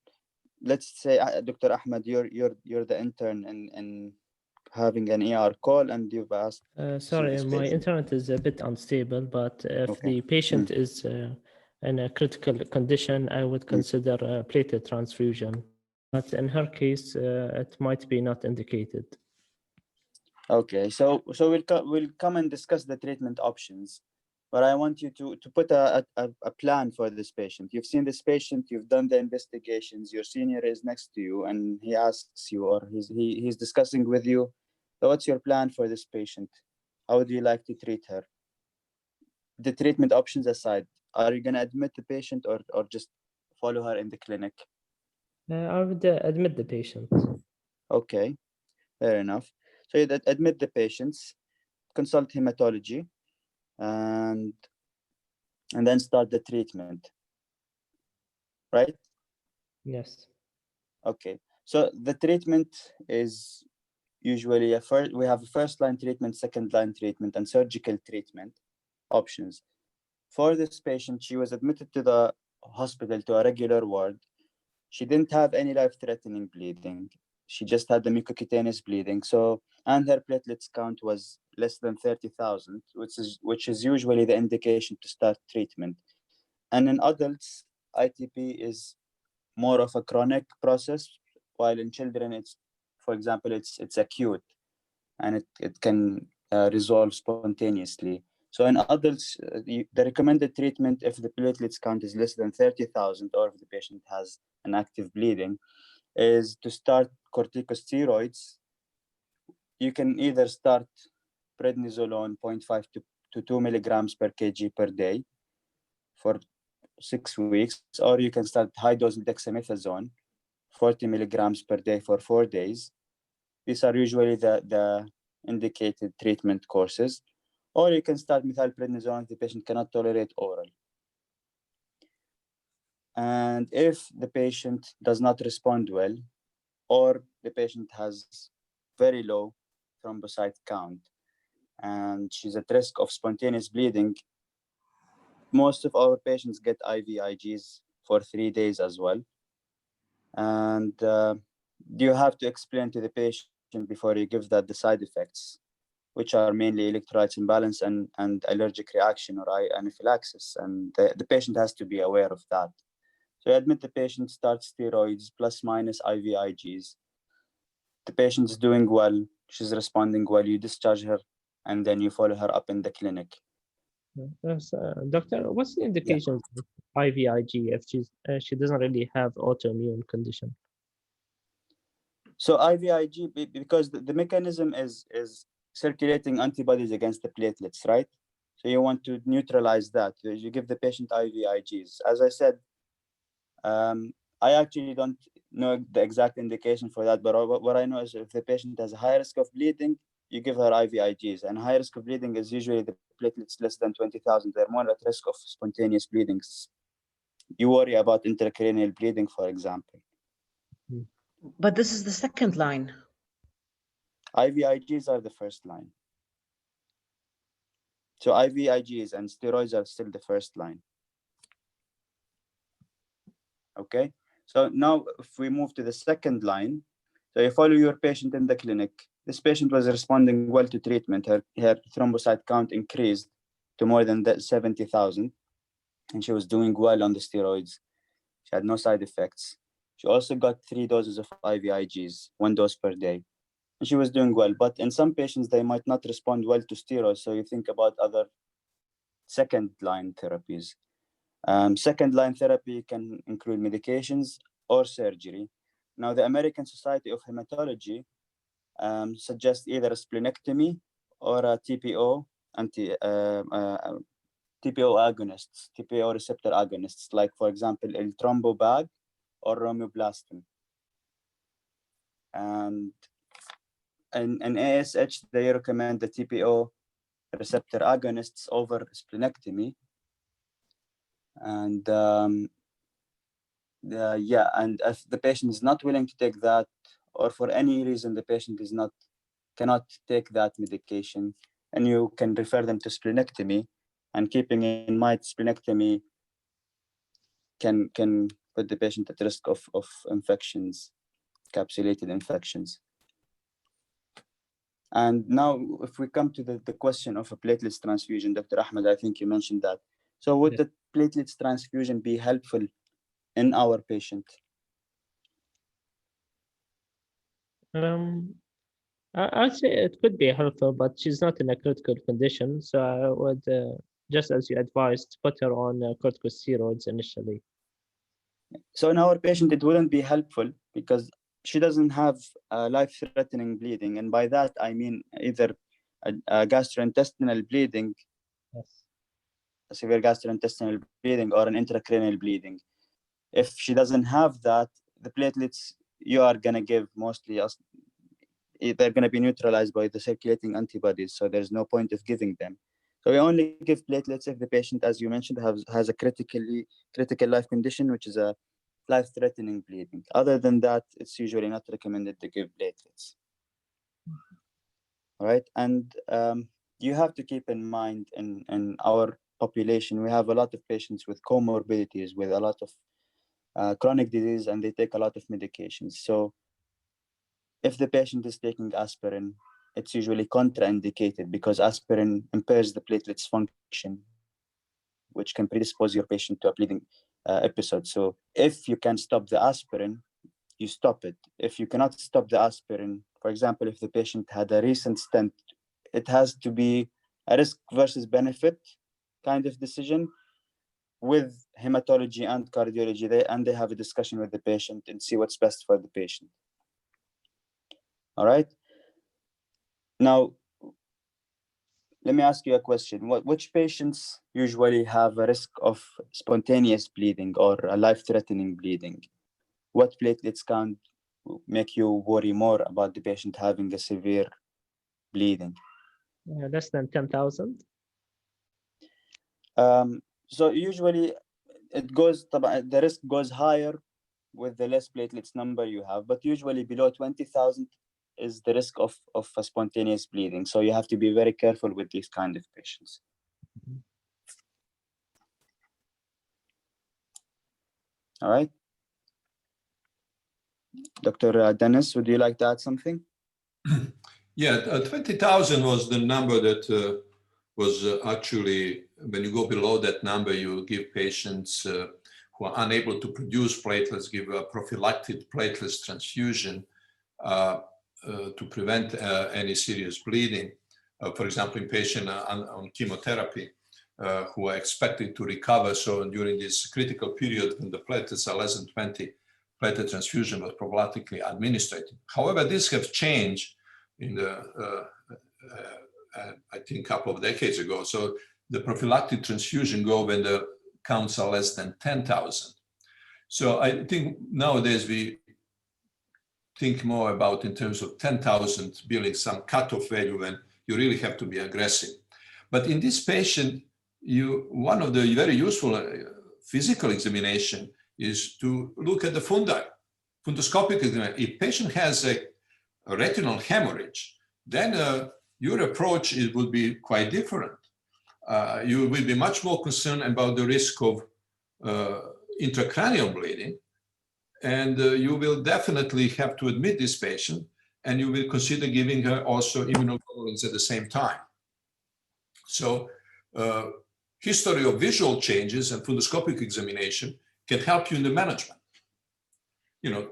let's say, Dr. Ahmed, you're the intern in having an ER call and you've asked. Sorry, my internet is a bit unstable, but if the patient is in a critical condition, I would consider a platelet transfusion. But in her case, it might be not indicated. Okay, so we'll come and discuss the treatment options, but I want you to put a plan for this patient. You've seen this patient, you've done the investigations, your senior is next to you and he asks you, or he's discussing with you, so what's your plan for this patient? How would you like to treat her? The treatment options aside, are you gonna admit the patient or just follow her in the clinic? I would admit the patient. Okay, fair enough. So you admit the patients, consult hematology, and then start the treatment, right? Yes. Okay, so the treatment is usually we have a first-line treatment, second-line treatment, and surgical treatment options. For this patient, she was admitted to the hospital to a regular ward. She didn't have any life-threatening bleeding. She just had the mucocutaneous bleeding. And her platelets count was less than 30,000, which is usually the indication to start treatment. And in adults, ITP is more of a chronic process, while in children, for example, it's acute, and it can resolve spontaneously. So in adults, the recommended treatment, if the platelets count is less than 30,000, or if the patient has an active bleeding, is to start corticosteroids. You can either start prednisolone 0.5 to 2 milligrams per kg per day for 6 weeks, or you can start high-dose dexamethasone 40 milligrams per day for 4 days. These are usually the indicated treatment courses. Or you can start methylprednisolone if the patient cannot tolerate oral. And if the patient does not respond well, or the patient has very low thrombocyte count, and she's at risk of spontaneous bleeding, most of our patients get IVIGs for 3 days as well. And you have to explain to the patient before you give that the side effects, which are mainly electrolytes imbalance and allergic reaction or anaphylaxis. And the patient has to be aware of that. So you admit the patient, start steroids plus minus IVIGs. The patient is doing well, she's responding well, you discharge her, and then you follow her up in the clinic. Yes, doctor, what's the indications of IVIG if she doesn't really have autoimmune condition? So IVIG, because the mechanism is circulating antibodies against the platelets, right? So you want to neutralize that. You give the patient IVIGs. As I said, I actually don't know the exact indication for that, but what I know is if the patient has a high risk of bleeding, you give her IVIGs. And high risk of bleeding is usually the platelets less than 20,000. They're more at risk of spontaneous bleedings. You worry about intracranial bleeding, for example. But this is the second line. IVIGs are the first line. So IVIGs and steroids are still the first line. Okay, so now if we move to the second line, so you follow your patient in the clinic. This patient was responding well to treatment. Her thrombocyte count increased to more than 70,000, and she was doing well on the steroids. She had no side effects. She also got 3 doses of IVIGs, 1 dose per day. And she was doing well, but in some patients, they might not respond well to steroids. So you think about other second line therapies. Second line therapy can include medications or surgery. Now, the American Society of Hematology suggests either a splenectomy or a TPO, TPO agonists, TPO receptor agonists, like, for example, eltrombobag or romublastin. And in ASH, they recommend the TPO receptor agonists over splenectomy. And and if the patient is not willing to take that, or for any reason the patient cannot take that medication, and you can refer them to splenectomy. And keeping in mind, splenectomy can put the patient at risk of infections, capsulated infections. And now, if we come to the question of a platelets transfusion, Dr. Ahmed, I think you mentioned that. So would the platelets transfusion be helpful in our patient? I'd say it could be helpful, but she's not in a critical condition. So I would, just as you advised, put her on corticosteroids initially. So in our patient, it wouldn't be helpful because she doesn't have life-threatening bleeding. And by that, I mean either a gastrointestinal bleeding, a severe gastrointestinal bleeding, or an intracranial bleeding. If she doesn't have that, the platelets you are going to give mostly, they're going to be neutralized by the circulating antibodies. So there's no point of giving them. So we only give platelets if the patient, as you mentioned, has a critical life condition, which is a life-threatening bleeding. Other than that, it's usually not recommended to give platelets. All right, and you have to keep in mind in our population, we have a lot of patients with comorbidities, with a lot of chronic disease, and they take a lot of medications. So if the patient is taking aspirin, it's usually contraindicated because aspirin impairs the platelets function, which can predispose your patient to a bleeding episode. So if you can stop the aspirin, you stop it. If you cannot stop the aspirin, for example, if the patient had a recent stent, it has to be a risk versus benefit kind of decision with hematology and cardiology, they have a discussion with the patient and see what's best for the patient. All right. Now, let me ask you a question. Which patients usually have a risk of spontaneous bleeding or a life-threatening bleeding? What platelets count make you worry more about the patient having a severe bleeding? Less than 10,000. So usually it goes, the risk goes higher with the less platelets number you have, but usually below 20,000 is the risk of a spontaneous bleeding. So you have to be very careful with these kind of patients. All right. Dr. Denic, would you like to add something? Yeah, 20,000 was the number that was actually, when you go below that number, you give patients who are unable to produce platelets, give a prophylactic platelets transfusion to prevent any serious bleeding. For example, in patients on chemotherapy who are expected to recover. So during this critical period when the platelets are less than 20, platelet transfusion was prophylactically administered. However, this has changed in the, I think a couple of decades ago. So the prophylactic transfusion go when the counts are less than 10,000. So I think nowadays we think more about in terms of 10,000 being some cutoff value when you really have to be aggressive. But in this patient, one of the very useful physical examination is to look at the fundi, fundoscopic examination. If patient has a retinal hemorrhage, then your approach would be quite different. You will be much more concerned about the risk of intracranial bleeding, and you will definitely have to admit this patient, and you will consider giving her also immunoglobulins at the same time. So history of visual changes and fundoscopic examination can help you in the management.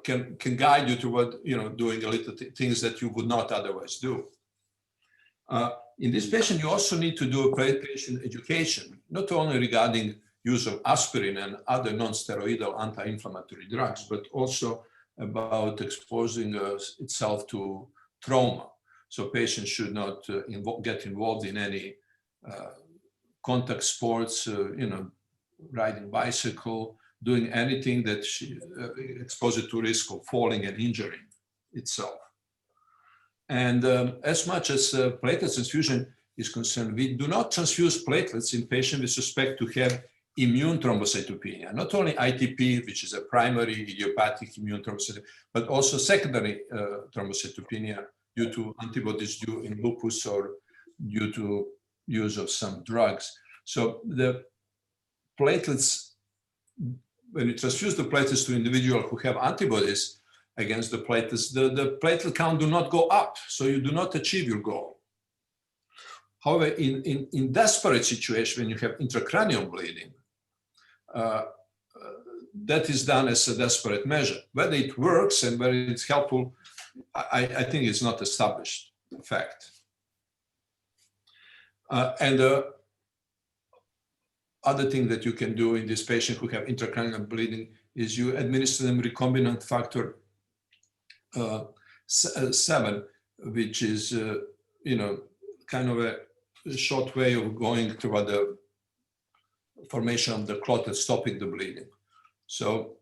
Can guide you toward, doing a little things that you would not otherwise do. In this patient, you also need to do a patient education, not only regarding use of aspirin and other non-steroidal anti-inflammatory drugs, but also about exposing itself to trauma. So patients should not get involved in any contact sports, riding bicycle, doing anything that exposes to risk of falling and injuring itself. And as much as platelet transfusion is concerned, we do not transfuse platelets in patients we suspect to have immune thrombocytopenia, not only ITP, which is a primary idiopathic immune thrombocytopenia, but also secondary thrombocytopenia due to antibodies due in lupus or due to use of some drugs. So the platelets, when you transfuse the platelets to individuals who have antibodies against the platelets, the platelet count do not go up, so you do not achieve your goal. However, in desperate situation, when you have intracranial bleeding, that is done as a desperate measure. Whether it works and whether it's helpful, I think it's not established fact. And other thing that you can do in this patient who have intracranial bleeding is you administer them recombinant factor 7, which is, kind of a short way of going toward the formation of the clot and stopping the bleeding. So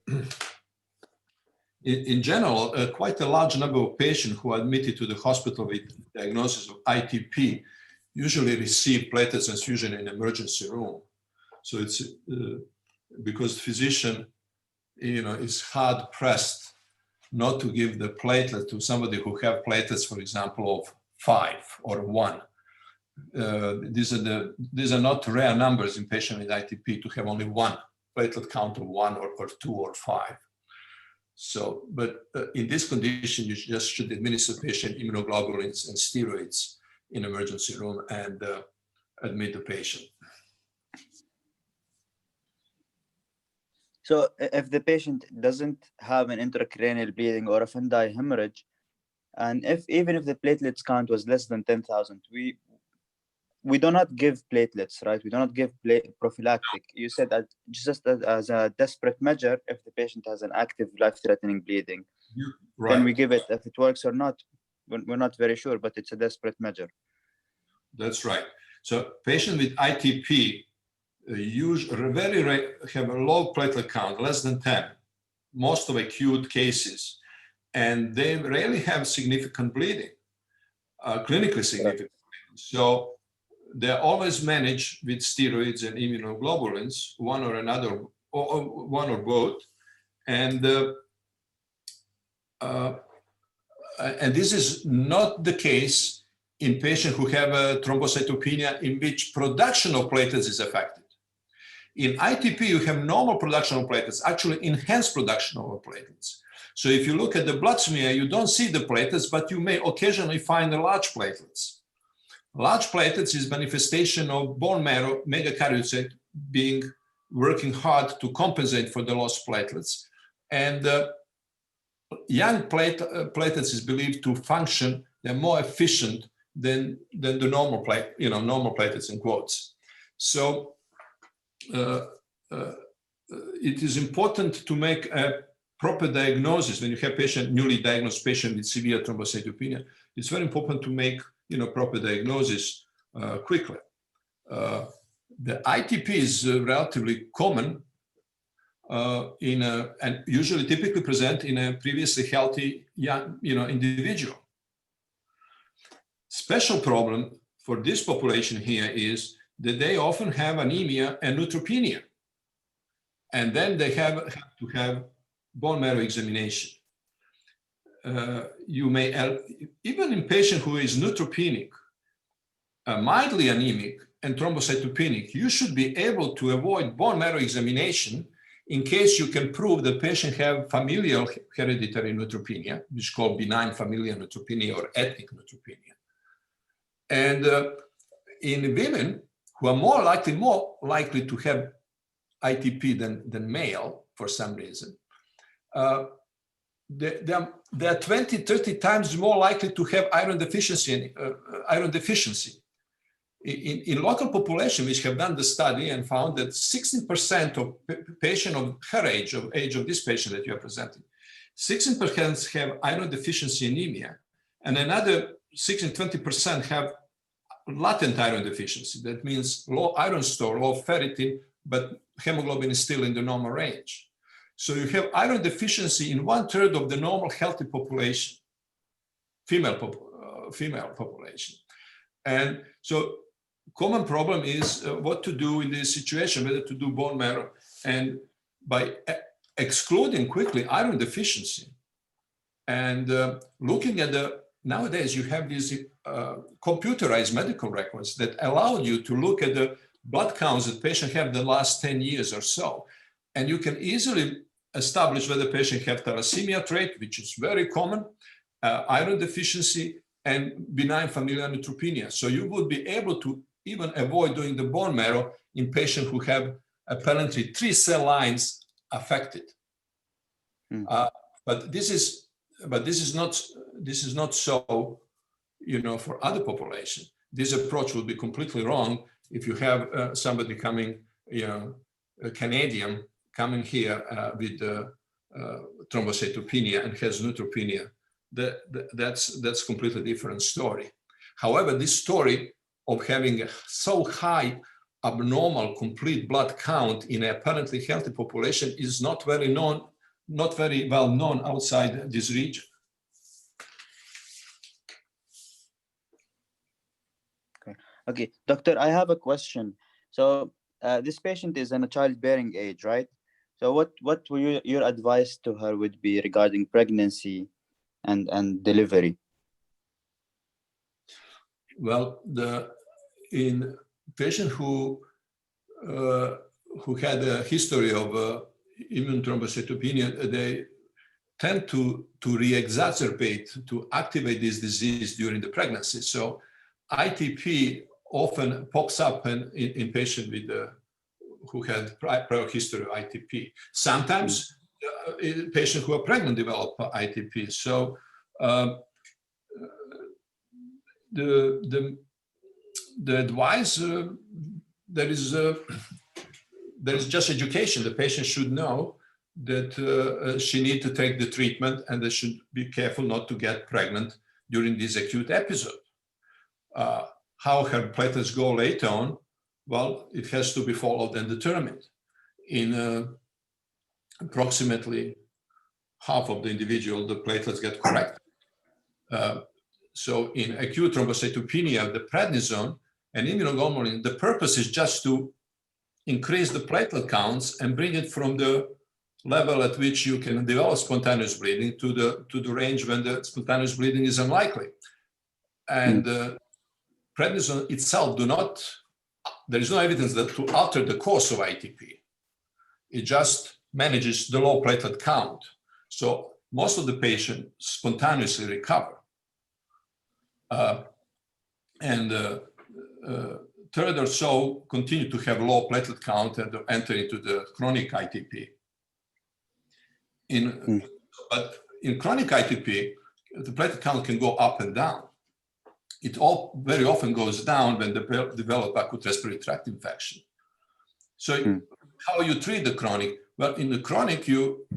in general, quite a large number of patients who are admitted to the hospital with diagnosis of ITP usually receive platelet transfusion in emergency room. So it's because physician, is hard pressed not to give the platelet to somebody who have platelets, for example, of 5 or 1. These are not rare numbers in patients with ITP to have only one platelet count of 1 or 2 or 5. So, but in this condition, you just should administer patient immunoglobulins and steroids in emergency room and admit the patient. So if the patient doesn't have an intracranial bleeding or a Fundi hemorrhage, and even if the platelets count was less than 10,000, we do not give platelets, right? We do not give prophylactic. You said that just as a desperate measure, if the patient has an active life-threatening bleeding, Right. then we give it. If it works or not, we're not very sure, but it's a desperate measure. That's right. So patient with ITP have a low platelet count, less than 10, most of acute cases, and they rarely have significant bleeding, clinically significant. So they're always managed with steroids and immunoglobulins, one or another, or one or both. And this is not the case in patients who have a thrombocytopenia in which production of platelets is affected. In ITP, you have normal production of platelets, actually enhanced production of platelets. So if you look at the blood smear, you don't see the platelets, but you may occasionally find the large platelets. Large platelets is manifestation of bone marrow megakaryocyte working hard to compensate for the lost platelets. And young platelets is believed to function, they're more efficient than the normal normal platelets in quotes. So it is important to make a proper diagnosis when you have newly diagnosed patient with severe thrombocytopenia. It's very important to make proper diagnosis quickly. The ITP is relatively common and usually typically present in a previously healthy young individual. Special problem for this population here is that they often have anemia and neutropenia, and then they have to have bone marrow examination. You may, even in patient who is neutropenic, mildly anemic and thrombocytopenic, you should be able to avoid bone marrow examination in case you can prove the patient have familial hereditary neutropenia, which is called benign familial neutropenia or ethnic neutropenia. And in women who are more likely to have ITP than male for some reason, they are 20, 30 times more likely to have iron deficiency. In local population, which have done the study and found that 16% of patients of her age of this patient that you are presenting, 16% have iron deficiency anemia, and another 20% have latent iron deficiency. That means low iron store, low ferritin, but hemoglobin is still in the normal range. So you have iron deficiency in 1/3 of the normal healthy population, female population. And so common problem is what to do in this situation, whether to do bone marrow. And by excluding quickly iron deficiency and looking at nowadays you have these computerized medical records that allow you to look at the blood counts that patients have the last 10 years or so. And you can easily establish whether patient have thalassemia trait, which is very common, iron deficiency, and benign familial neutropenia. So you would be able to even avoid doing the bone marrow in patients who have apparently 3 cell lines affected. But this is not so, for other population. This approach would be completely wrong if you have somebody coming, a Canadian coming here with thrombocytopenia and has neutropenia. That's completely different story. However, this story of having a so high abnormal complete blood count in an apparently healthy population is not very well known outside this region. Okay, doctor, I have a question. So this patient is in a childbearing age, right? So what will your advice to her would be regarding pregnancy and delivery? Well, in patient who had a history of immune thrombocytopenia, they tend to re-exacerbate, to activate this disease during the pregnancy. So ITP often pops up in patients with who had prior history of ITP. Sometimes patients who are pregnant develop ITP. So the advice, there is just education. The patient should know that she needs to take the treatment, and they should be careful not to get pregnant during this acute episode. How her platelets go later on, well, it has to be followed and determined. In approximately half of the individual, the platelets get corrected. So in acute thrombocytopenia, the prednisone and immunoglobulin, the purpose is just to increase the platelet counts and bring it from the level at which you can develop spontaneous bleeding to the range when the spontaneous bleeding is unlikely. And prednisone itself there is no evidence that to alter the course of ITP. It just manages the low platelet count. So most of the patients spontaneously recover. Third or so continue to have low platelet count and enter into the chronic ITP. But in chronic ITP, the platelet count can go up and down. It very often goes down when they develop acute respiratory tract infection. So how you treat the chronic? Well, in the chronic, you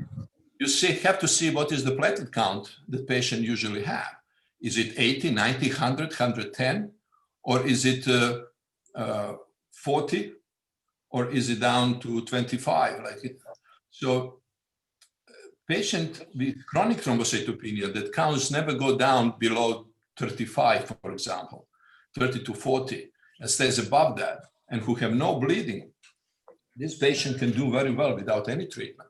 have to see what is the platelet count the patient usually have. Is it 80, 90, 100, 110? Or is it 40? Or is it down to 25? So patient with chronic thrombocytopenia, that counts never go down below 35, for example, 30 to 40, and stays above that, and who have no bleeding, this patient can do very well without any treatment.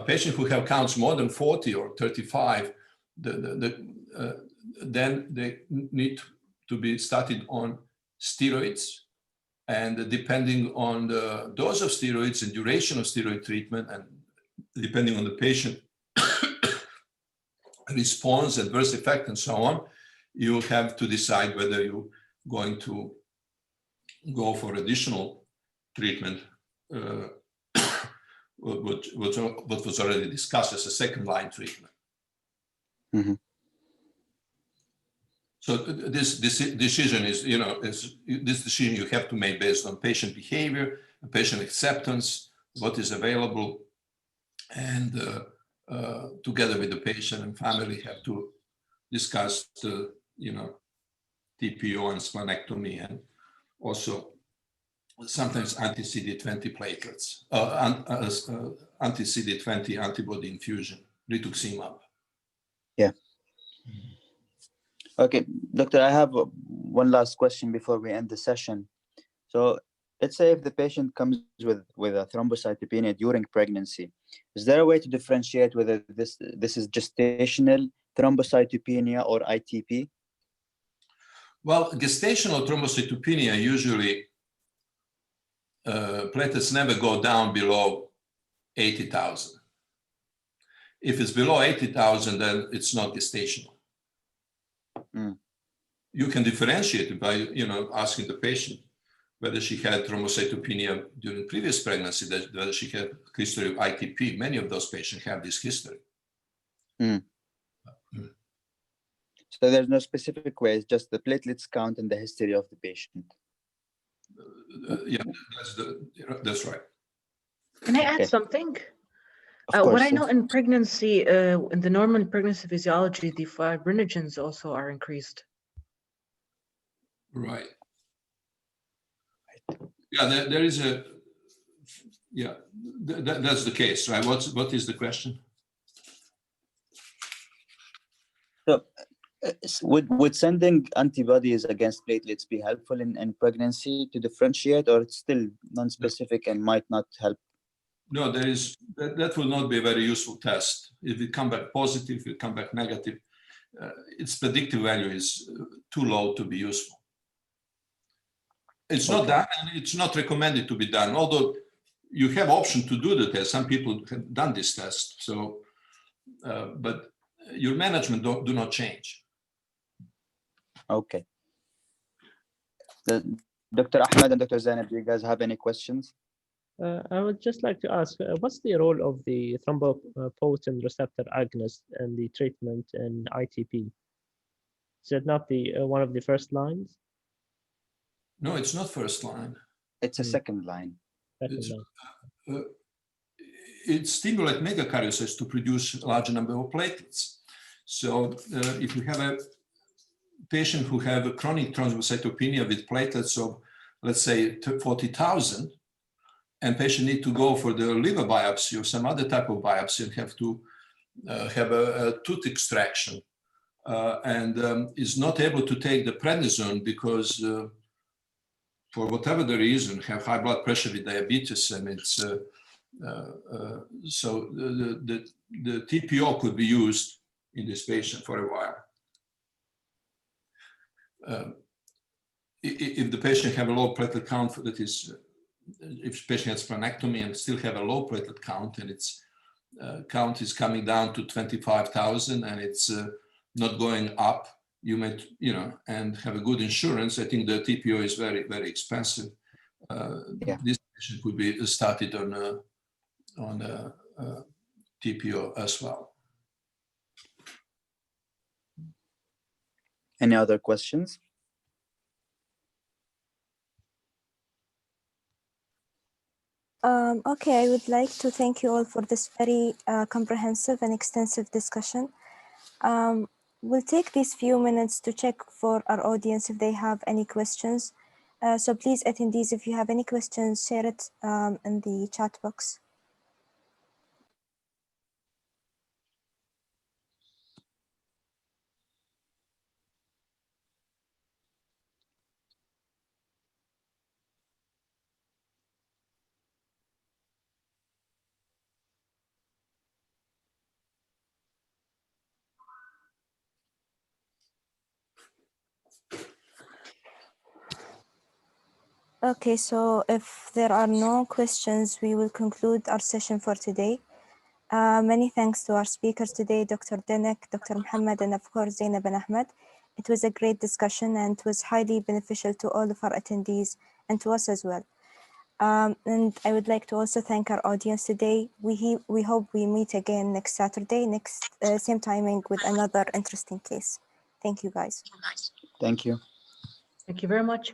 Patients who have counts more than 40 or 35, then they need to be started on steroids. And depending on the dose of steroids and duration of steroid treatment, and depending on the patient response, adverse effect, and so on, you have to decide whether you're going to go for additional treatment, what was already discussed as a second-line treatment. So this decision is, this decision you have to make based on patient behavior, patient acceptance, what is available, and together with the patient and family have to discuss the, TPO and splenectomy, and also sometimes anti-CD20 platelets, anti-CD20 antibody infusion, rituximab. Yeah. Okay, doctor, I have one last question before we end the session. So let's say if the patient comes with a thrombocytopenia during pregnancy, is there a way to differentiate whether this is gestational thrombocytopenia or ITP? Well, gestational thrombocytopenia, usually platelets never go down below 80,000. If it's below 80,000, then it's not gestational. You can differentiate it by, asking the patient whether she had thrombocytopenia during previous pregnancy, whether she had history of ITP. Many of those patients have this history. So there's no specific way, it's just the platelets count and the history of the patient. Yeah, that's right. Can I add something? Of course, What I know in pregnancy, in the normal pregnancy physiology, the fibrinogens also are increased. Right. Yeah, there is a, yeah, that's the case, right? What is the question? So would sending antibodies against platelets be helpful in pregnancy to differentiate, or it's still non-specific and might not help? No, that will not be a very useful test. If it come back positive, if it come back negative, its predictive value is too low to be useful. It's not done, and it's not recommended to be done, although you have option to do the test. Some people have done this test, so, but your management do not change. Okay. Dr. Ahmed and Dr. Zainab, do you guys have any questions? I would just like to ask, what's the role of the thrombopoietin receptor agonist in the treatment in ITP? Is it not the one of the first lines? No, it's not first line. It's a second line. It stimulates megakaryocytes to produce a large number of platelets. So if you have a patient who have a chronic thrombocytopenia with platelets of, let's say, 40,000, and patient need to go for the liver biopsy or some other type of biopsy and have to have a tooth extraction, and is not able to take the prednisone because for whatever the reason, have high blood pressure with diabetes, and it's so the TPO could be used in this patient for a while. If the patient have a low platelet count, that is, if the patient has splenectomy and still have a low platelet count, and its count is coming down to 25,000 and it's not going up, you may, and have a good insurance. I think the TPO is very, very expensive. This patient could be started on TPO as well. Any other questions? Okay, I would like to thank you all for this very comprehensive and extensive discussion. We'll take these few minutes to check for our audience if they have any questions. So please, attendees, if you have any questions, share it in the chat box. Okay, so if there are no questions, we will conclude our session for today. Many thanks to our speakers today, Dr. Denic, Dr. Mohamed, and of course, Zainab and Ahmed. It was a great discussion and was highly beneficial to all of our attendees and to us as well. And I would like to also thank our audience today. We hope we meet again next Saturday, same timing with another interesting case. Thank you, guys. Thank you. Thank you very much.